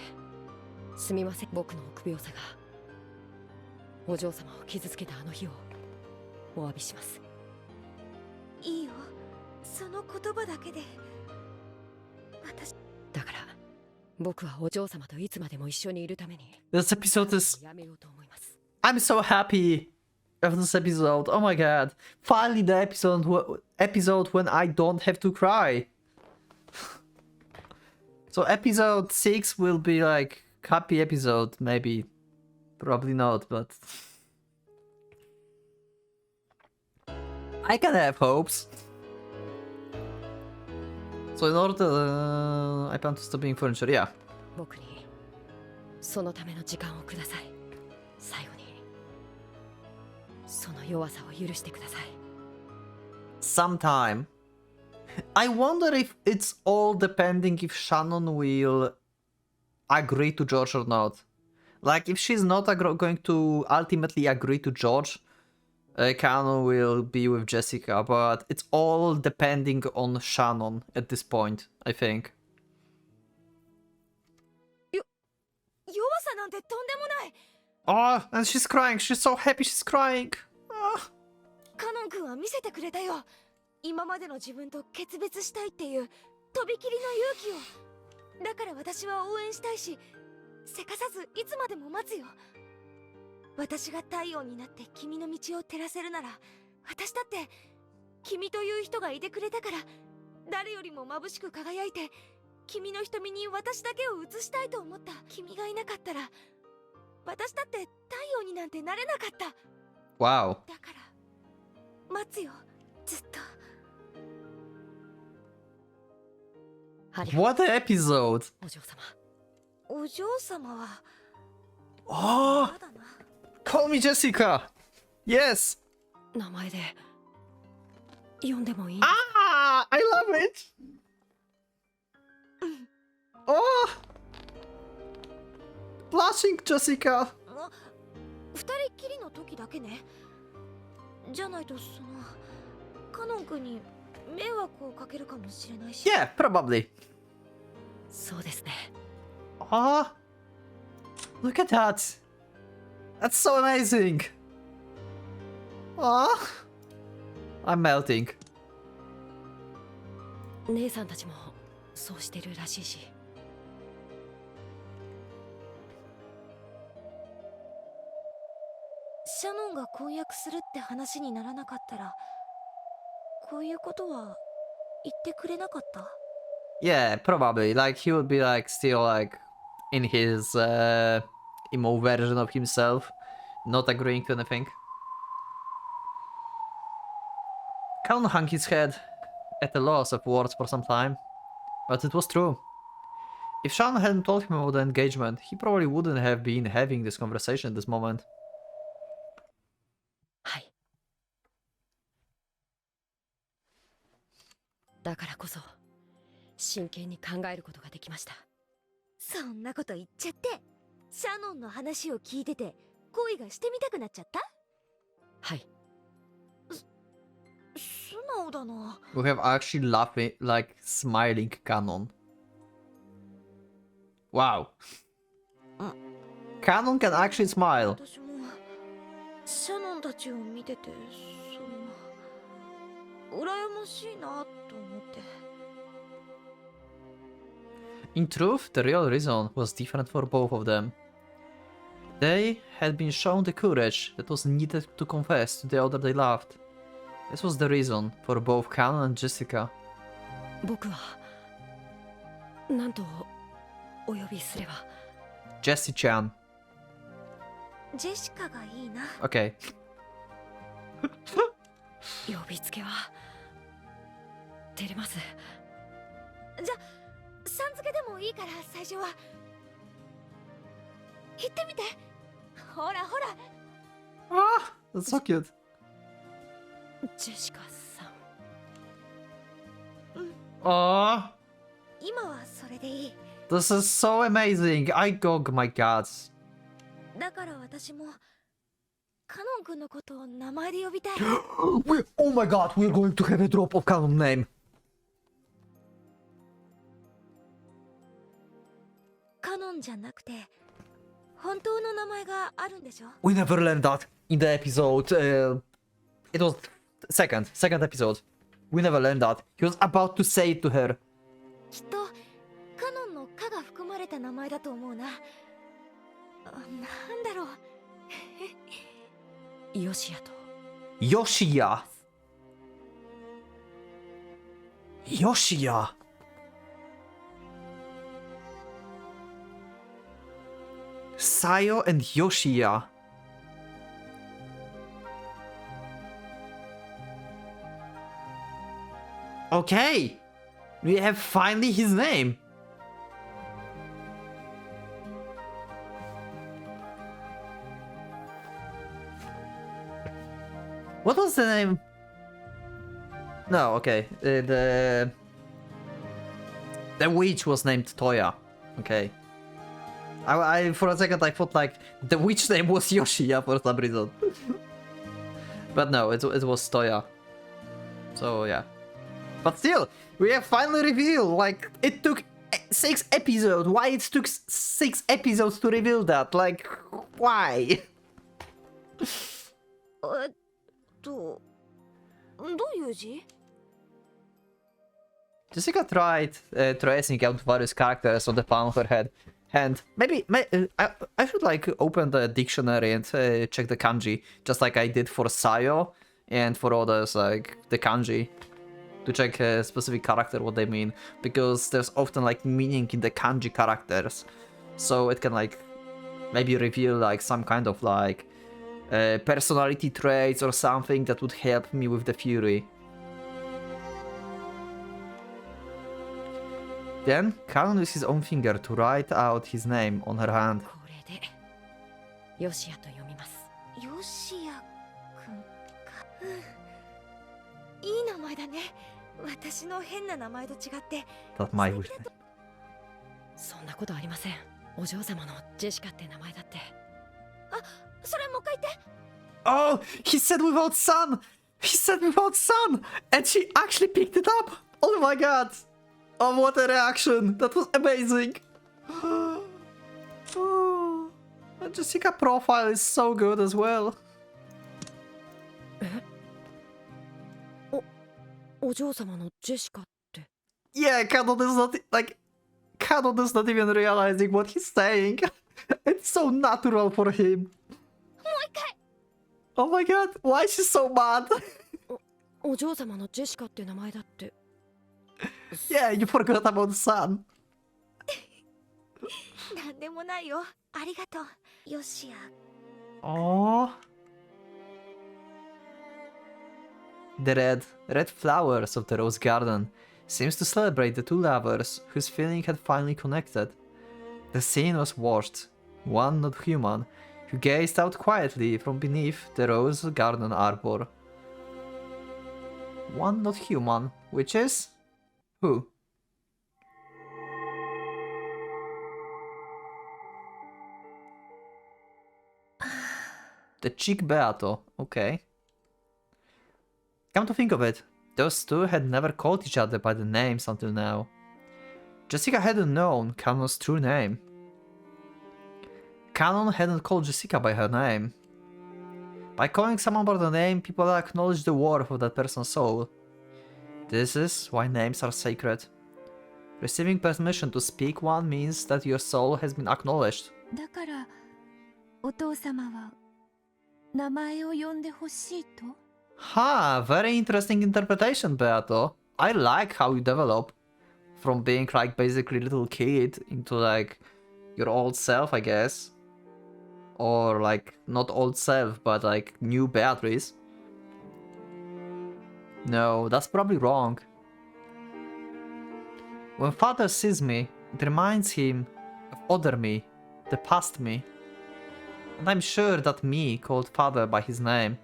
Speaker 10: すみません。僕の臆病さがお嬢様を傷つけたあの日をお詫びします。
Speaker 9: いいよ、その言葉だけで私
Speaker 10: だから僕はお嬢様といつまでも一緒にいるために
Speaker 1: This episode is...
Speaker 10: やめようと思います。
Speaker 1: I'm so happy of this episode. Oh my god. Finally the episode when I don't have to cry. So episode 6 will be like happy episode, maybe. Probably not, but... I can have hopes. So in order to... I plan to stop being furniture, yeah.
Speaker 10: 僕にそのための時間をください。最後にその弱さを許してください。
Speaker 1: Sometime. I wonder if it's all depending if Shannon will agree to George or not. Like, if she's not going to ultimately agree to George, Canon will be with Jessica, but it's all depending on Shannon at this point, I think.
Speaker 9: 弱さなんてとんでもない。
Speaker 1: Oh, and she's crying. She's so happy she's crying. Oh.
Speaker 9: カノン君は見せてくれたよ。今までの自分と決別したいっていうとびきりの勇気を。だから私は応援したいし、せかさずいつまでも待つよ。私が太陽になって君の道を照らせるなら、私だって君という人がいてくれたから、誰よりも眩しく輝いて君の瞳に私だけを映したいと思った。君がいなかったら私だって太陽になんてなれなかった。
Speaker 1: Wow.
Speaker 9: だから待つよ、ずっと。
Speaker 1: What an episode!
Speaker 10: お嬢様。
Speaker 9: お嬢様は
Speaker 1: Oh! Call me Jessica! Yes!
Speaker 10: 名前で呼んでもいい？
Speaker 1: Ah! I love it! Oh! Blushing Jessica!
Speaker 9: 二人きりの時だけね。じゃないとカノン君に迷惑をかけるかもしれないし。
Speaker 1: Yeah, probably.
Speaker 10: そうですね。
Speaker 1: Ah, look at that. That's so amazing. Ah, I'm melting.
Speaker 10: 姉さんたちもそうしてるらしいし。
Speaker 9: シャノンが婚約するって話にならなかったら、こういうことは言ってくれなかった？
Speaker 1: Yeah, probably. Like he would be like still like in his emo version of himself, not agreeing to anything. Kanon hung his head at a loss of words for some time, but it was true. If Sean hadn't told him about the engagement, he probably wouldn't have been having this conversation at this moment.
Speaker 10: はい。だからこそ真剣に考えることができました。
Speaker 9: そんなこと言っちゃって、シャノンの話を聞いてて恋がしてみたくなっちゃった？
Speaker 10: はい。
Speaker 9: 素直だな。
Speaker 1: We have actually laughing, like smiling Kanon. Wow. Kanon can actually smile.
Speaker 9: 私もシャノンたちを見てて羨ましいなと思って。
Speaker 1: In truth, the real reason was different for both of them. They had been shown the courage that was needed to confess to the other they loved. This was the reason for both Kanon and Jessica.
Speaker 10: 僕は何とお呼びすれば？
Speaker 1: Jessie-chan.
Speaker 9: ジェシカがいいな。
Speaker 1: Okay.
Speaker 10: 呼びつけは照れます。
Speaker 9: じゃさん付けでもいいから最初は言ってみて。ほらほら。
Speaker 1: Ah, that's so cute.
Speaker 10: ジェシカさん。
Speaker 1: Ah,
Speaker 9: 今はそれでいい。
Speaker 1: this is so amazing. Oh my god.
Speaker 9: だから私もカノン君のことを名前で呼びたい。
Speaker 1: Oh my god, we're going to have a drop of Kanon name.
Speaker 9: カノンじゃなくて本当の名前があるんでしょ？
Speaker 1: We never learned that in the episode. It was second episode. We never learned that. He was about to say it to her.
Speaker 9: きっとカノンの「カ」が含まれた名前だと思うな。なんだろう。
Speaker 10: ヨシヤと。
Speaker 1: Yoshiya. Yoshiya. Sayo and Yoshiya. Okay. We have finally his name. What was the name? No, okay. The witch was named Toya. Okay. I for a second I thought like the witch name was Yoshiya for some reason. But no, it was Toya. So yeah. But still, we have finally revealed, like, it took 6 episodes. Why it took 6 episodes to reveal that? Like, why?
Speaker 9: どういう字？
Speaker 1: Jessica tried tracing out various characters on the palm of her hand. Maybe I should like open the dictionary and check the kanji, just like I did for Sayo and for others, like the kanji, to check a specific character what they mean, because there's often like meaning in the kanji characters, so it can like maybe reveal like some kind of like personality traits or something that would help me with the fury. Then Kanon used his own finger to write out his name on her hand.
Speaker 10: これでヨシヤと読みます。
Speaker 9: ヨシヤくんか。いい名前だね。私の変な名前と違って。
Speaker 1: That's my wish.
Speaker 10: そんなことありません。お嬢様のジェシカって名前だって。
Speaker 9: あ、それもう一回言って。
Speaker 1: Oh, he said without sun! He said without sun! And she actually picked it up! Oh my god! Oh, what a reaction! That was amazing! Oh, and Jessica profile is so good as well.
Speaker 10: お嬢様のジェシカって。
Speaker 1: Yeah, Canon is not like Canon is not even realizing what he's saying. It's so natural for him. Oh my god, why is she so mad?
Speaker 10: お嬢様のジェシカって名前だって。
Speaker 1: Yeah, you forgot about the sun.
Speaker 9: なんでもないよ。ありがとう。よしや。
Speaker 1: Oh. The red flowers of the rose garden seems to celebrate the two lovers whose feeling had finally connected. The scene was watched, one not human, who gazed out quietly from beneath the rose garden arbor. One not human, which is? Who? The chick Beato, okay. Come to think of it, those two had never called each other by the names until now. Jessica hadn't known Canon's true name. Canon hadn't called Jessica by her name. By calling someone by the name, people acknowledge the worth of that person's soul. This is why names are sacred. Receiving permission to speak one means that your soul has been acknowledged.
Speaker 2: だから、お父様は名前を呼んでほしいと?
Speaker 1: Ha, very interesting interpretation, Beato. I like how you develop from being like basically little kid into like your old self, I guess. Or like not old self, but like new Beatrice. No, that's probably wrong. When father sees me, it reminds him of other me, the past me. And I'm sure that me called father by his name.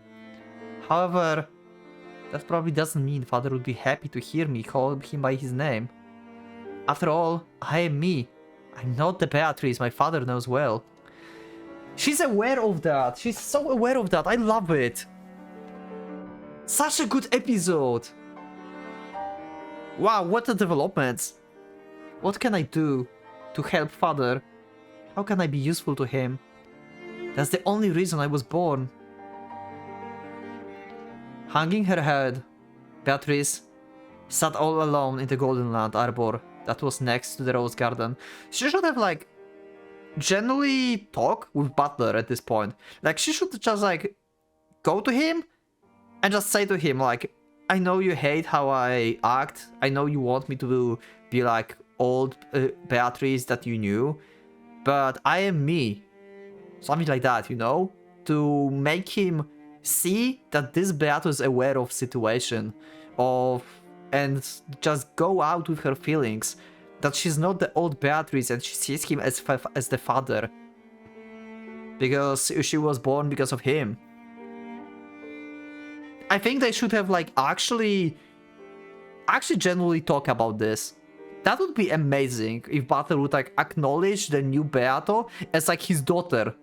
Speaker 1: However, that probably doesn't mean father would be happy to hear me call him by his name. After all, I am me. I'm not the Beatrice my father knows well. She's aware of that. She's so aware of that. I love it. Such a good episode. Wow, what a development. What can I do to help father? How can I be useful to him? That's the only reason I was born. Hanging her head, Beatrice sat all alone in the Golden Land Arbor that was next to the Rose Garden. She should have like generally talk with Butler at this point. Like she should just like go to him and just say to him like, I know you hate how I act. I know you want me to be like old Beatrice that you knew, but I am me. Something like that, you know? To make him see that this Beato is aware of situation and just go out with her feelings, that she's not the old Beatrice and she sees him as the father because she was born because of him. I think they should have like actually genuinely talk about this. That would be amazing if Butler would like acknowledge the new Beato as like his daughter.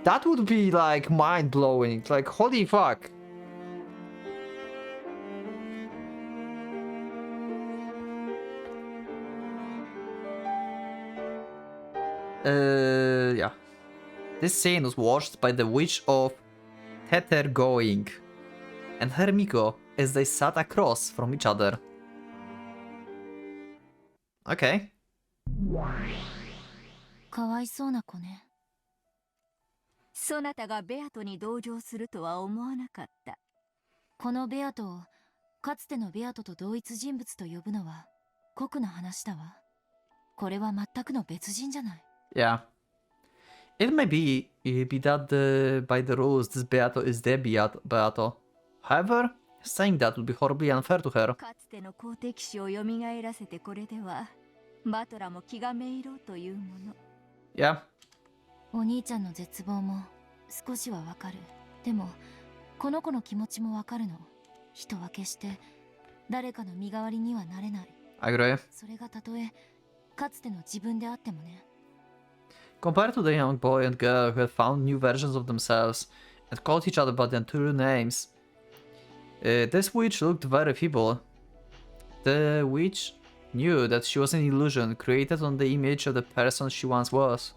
Speaker 1: That would be like mind-blowing, like holy fuck. Yeah. This scene was watched by the witch of Tethergoing and Hermiko as they sat across from each other. Okay.
Speaker 2: かわいそうな子ね。そなたがベアトに同情するとは思わなかった。このベアトをかつてのベアトと同一人物と呼ぶのは酷な話だわ。これは全くの別人じゃない。
Speaker 1: Yeah. It may be that by the rules this Beato is the Beato. However, saying that would be horribly unfair to her.
Speaker 2: かつての好敵視を蘇らせてこれではバトラも気がめいろうというもの。
Speaker 1: Yeah.
Speaker 2: お兄ちゃんの絶望も少しはわかる。でもこの子の気持ちもわかるの。人は決して誰かの身代わりにはなれない。
Speaker 1: I agree.
Speaker 2: それがたとえかつての自分であってもね。
Speaker 1: Compared to the young boy and girl who had found new versions of themselves and called each other by their true names. This witch looked very feeble. The witch knew that she was an illusion created on the image of the person she once was.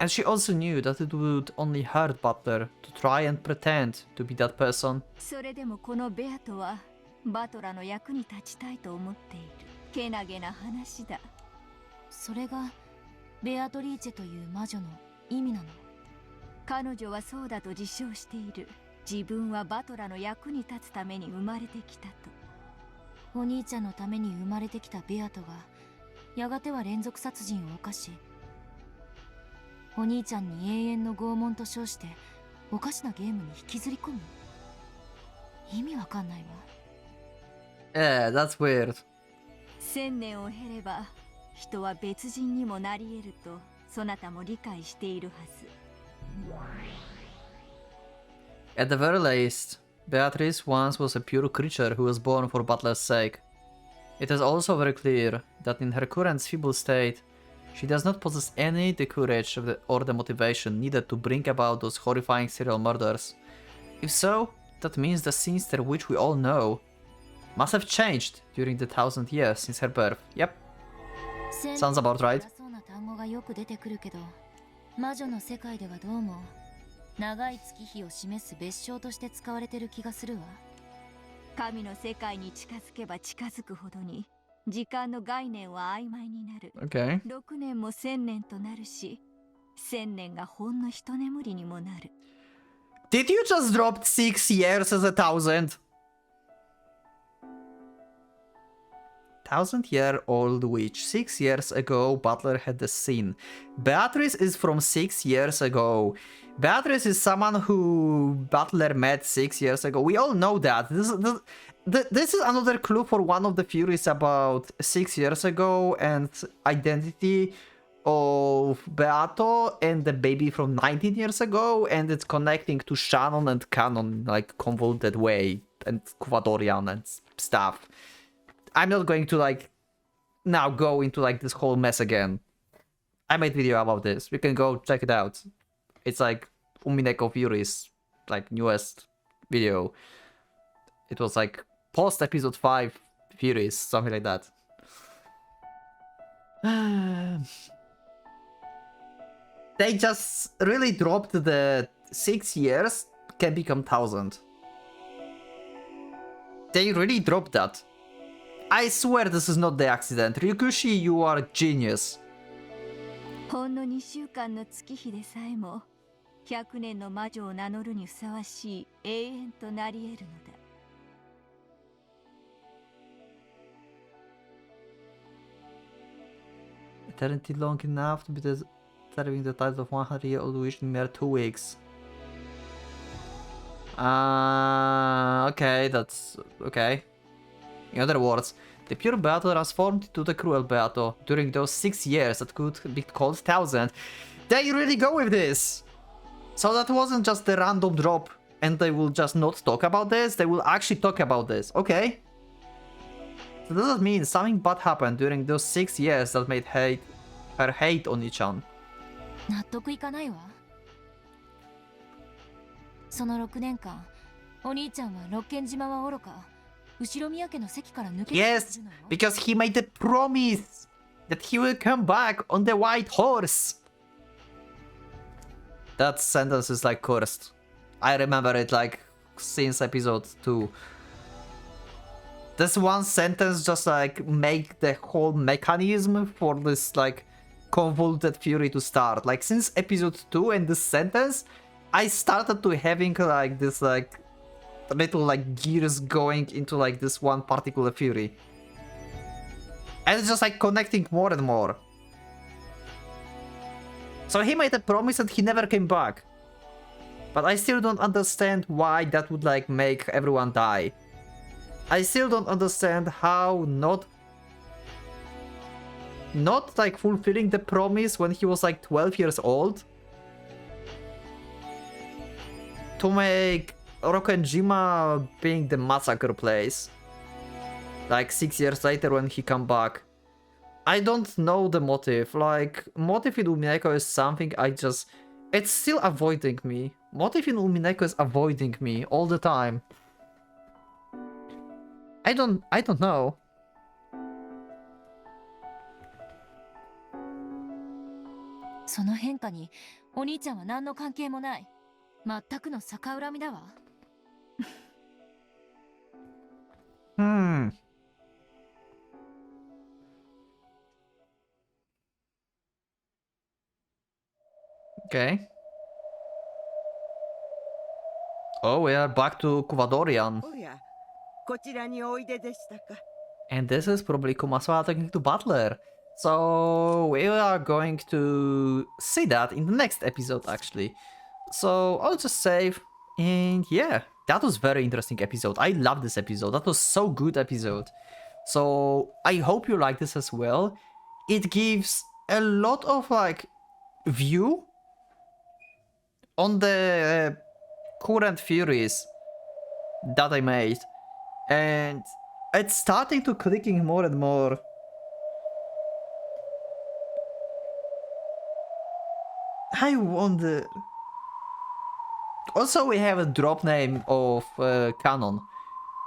Speaker 1: And she also knew that it would only hurt Butler to try and pretend to be that person.
Speaker 7: それでもこのベアとはバトラの役に立ちたいと思っている。けなげな話だ。それがベアトリーチェという魔女の意味なの。彼女はそうだと自称している。自分はバトラの役に立つために生まれてきたと。お兄ちゃんのために生まれてきたベアトがやがては連続殺人を犯し、お兄ちゃんに永遠の拷問と称しておかしなゲームに引きずり込む。意味わかんないわ。
Speaker 1: That's weird.
Speaker 7: 1000年を経れば人は別人にもなり得るとそなたも理解しているはず。
Speaker 1: At the very least, Beatrice once was a pure creature who was born for Butler's sake. It is also very clear that in her current feeble state, she does not possess any the courage or the motivation needed to bring about those horrifying serial murders. If so, that means the sinister witch we all know must have changed during the 1,000 years since her birth. Yep. Sounds about right.
Speaker 7: 魔女の世界ではどうも長い月日を示す別称として使われてる気がするわ。神の世界に近づけば近づくほどに時間の概念は曖昧になる。
Speaker 1: Okay.
Speaker 7: 6年も1000年となるし、1000年がほんの一眠りにもなる。
Speaker 1: Did you just drop 6 years as a 1,000? 1,000-year-old witch. 6 years ago, Butler had the sin. Beatrice is from 6 years ago. Beatrice is someone who Butler met 6 years ago. We all know that. This is another clue for one of the theories about 6 years ago and identity of Beato and the baby from 19 years ago, and it's connecting to Shannon and Canon like convoluted way and Quadorian and stuff. I'm not going to like now go into like this whole mess again. I made a video about this. You can go check it out. It's like Umineko Fury's like newest video. It was like post episode 5 Furies, something like that. They just really dropped the 6 years can become 1,000. They really dropped that. I swear this is not the accident. Ryukushi, you are a genius.
Speaker 7: ほんの2週間の月日でさえも100年の魔女を名乗るにふさわしい永遠となり得るのだ。
Speaker 1: Eternity long enough to be serving the title of 100-year-old witch in mere 2 weeks. Okay, that's okay. In other words, the pure Beato transformed into the cruel Beato during those 6 years that could be called 1,000. They really go with this! So that wasn't just a random drop and they will just not talk about this, they will actually talk about this. Okay. So does that mean something bad happened during those 6 years that made her hate Oni-chan?
Speaker 7: 納得いかないわ。その6年間、お兄ちゃんは六軒島はおろか、後ろ宮家の席から抜けて
Speaker 1: Yes, because he made a promise that he will come back on the white horse. That sentence is like cursed. I remember it like since episode 2. This one sentence just like make the whole mechanism for this like convoluted fury to start. Like since episode 2 and this sentence, I started to having like this like little like gears going into like this one particular fury. And it's just like connecting more and more. So he made a promise and he never came back. But I still don't understand why that would like make everyone die. I still don't understand how not like fulfilling the promise when he was like 12 years old to make Rokenjima being the massacre place like 6 years later when he come back. I don't know the motive. Like motive in Umineko is something I just It's still avoiding me. What if Umineko is avoiding me all the time? I don't know.
Speaker 7: その変化にお兄ちゃんは何の関係もない。全くの逆恨みだわ。
Speaker 1: Okay. Oh, we are back to Kuvadorian. And this is probably Kumasawa talking to Butler. So we are going to see that in the next episode, actually. So I'll just save. And yeah, that was very interesting episode. I love this episode. That was so good episode. So I hope you like this as well. It gives a lot of like view on the current theories that I made, and it's starting to clicking more and more. I wonder. Also, we have a drop name of canon.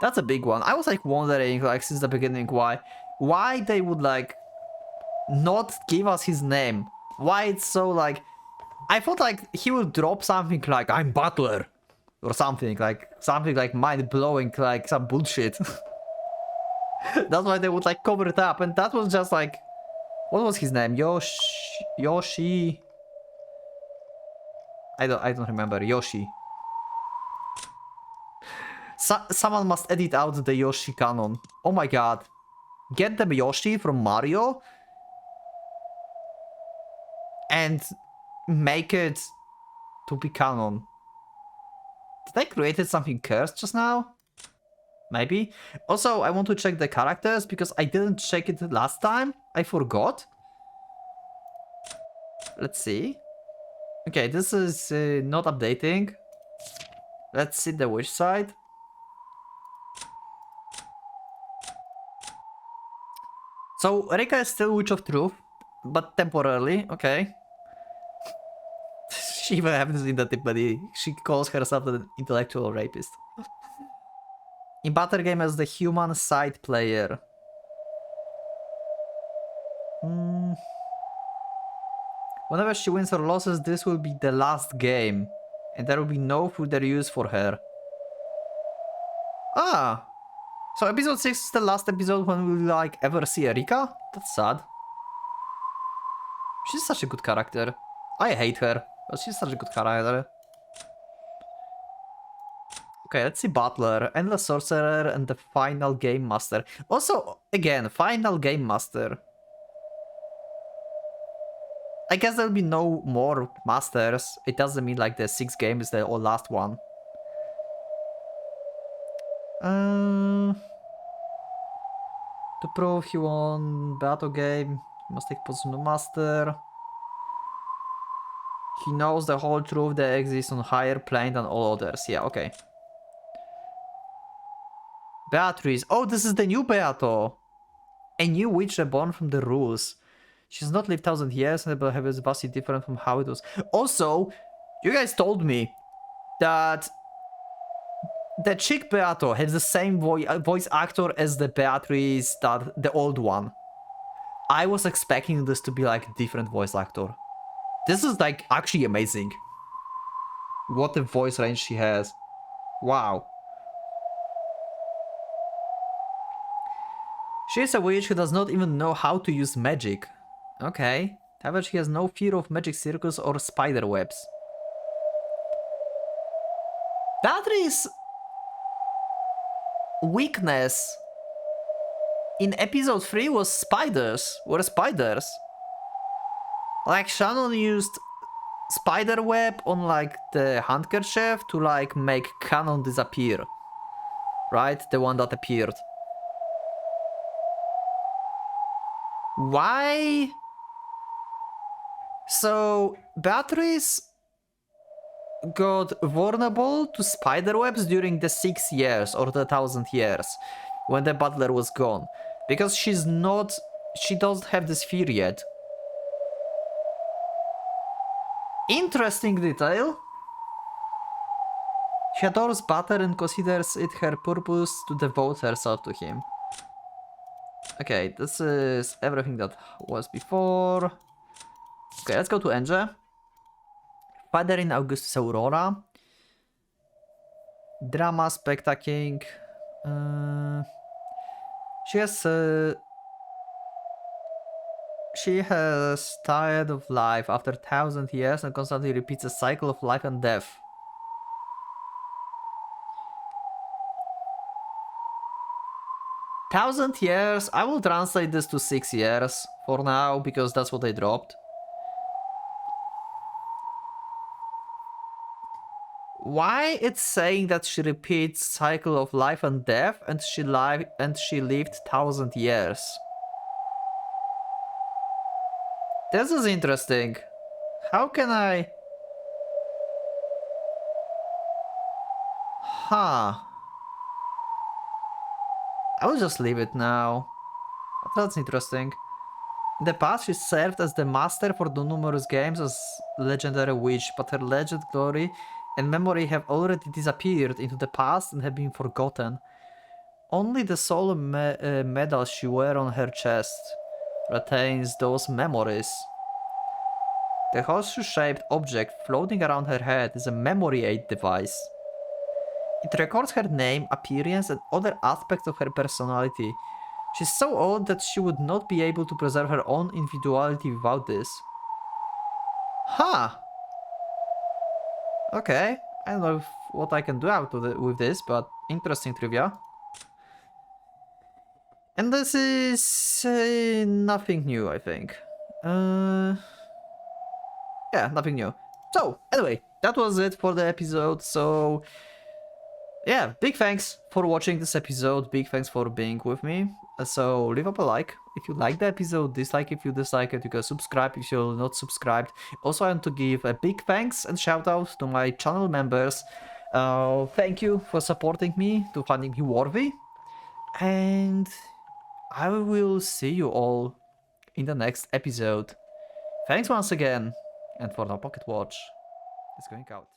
Speaker 1: That's a big one. I was like wondering, like since the beginning, why they would like not give us his name. Why it's so like. I thought like he would drop something like I'm Butler or something like mind-blowing, like some bullshit. That's why they would like cover it up, and that was just like, what was his name? Yoshi. I don't remember. Yoshi. Someone must edit out the Yoshi canon. Oh my god. Get the Yoshi from Mario and make it to be canon. Did I create something cursed just now? Maybe. Also, I want to check the characters because I didn't check it last time. I forgot. Let's see. Okay, this is not updating. Let's see the witch side. So, Rika is still Witch of Truth, but temporarily. Okay. She even haven't seen that buddy. She calls herself an intellectual rapist. In Battle Game as the human side player. Whenever she wins or loses, this will be the last game. And there will be no further use for her. Ah! So episode 6 is the last episode when we will like ever see Erika? That's sad. She's such a good character. I hate her, but she's such a good character. Okay, let's see Butler, Endless Sorcerer, and the Final Game Master. Also, again, Final Game Master. I guess there'll be no more masters. It doesn't mean like the 6th game is the last one. To prove he won battle game, he must take position of master. He knows the whole truth that exists on higher plane than all others. Yeah, okay. Beatrice. Oh, this is the new Beato. A new witch reborn from the rules. She's not lived 1,000 years and her behavior is vastly different from how it was. Also, you guys told me that the chick Beato has the same voice actor as the Beatrice, the old one. I was expecting this to be like a different voice actor. This is like actually amazing. What a voice range she has. Wow. She is a witch who does not even know how to use magic. Okay. However, she has no fear of magic circles or spider webs. Beatrice's weakness in episode 3 was spiders. Like Shannon used spider web on like the handkerchief to like make Canon disappear. Right? The one that appeared. Why? So Beatrice got vulnerable to spider webs during the 6 years or the 1,000 years when the butler was gone, because she doesn't have this fear yet. Interesting detail. She adores butter and considers it her purpose to devote herself to him. Okay, this is everything that was before. Okay, let's go to Enge. Father in Augustus Aurora. Drama spectacling. She has tired of life after 1,000 years and constantly repeats a cycle of life and death. "1,000 years, I will translate this to 6 years for now because that's what they dropped. Why it's saying that she repeats cycle of life and death and she lived 1,000 years? This is interesting. How can I... Huh. I will just leave it now. But that's interesting. In the past, she served as the master for the numerous games as legendary witch, but her legend, glory, and memory have already disappeared into the past and have been forgotten. Only the soul medal she wears on her chest retains those memories. The horseshoe-shaped object floating around her head is a memory aid device. It records her name, appearance, and other aspects of her personality. She's so old that she would not be able to preserve her own individuality without this. Huh! Okay, I don't know what I can do with this, but interesting trivia. And this is nothing new, I think. Yeah, nothing new. So, anyway, that was it for the episode, so... Yeah, big thanks for watching this episode, big thanks for being with me. So, leave up a like if you like the episode, dislike if you dislike it, you can subscribe if you're not subscribed. Also, I want to give a big thanks and shout out to my channel members. Thank you for supporting me, to finding me worthy. And I will see you all in the next episode. Thanks once again, and for now, Pocket Watch is going out.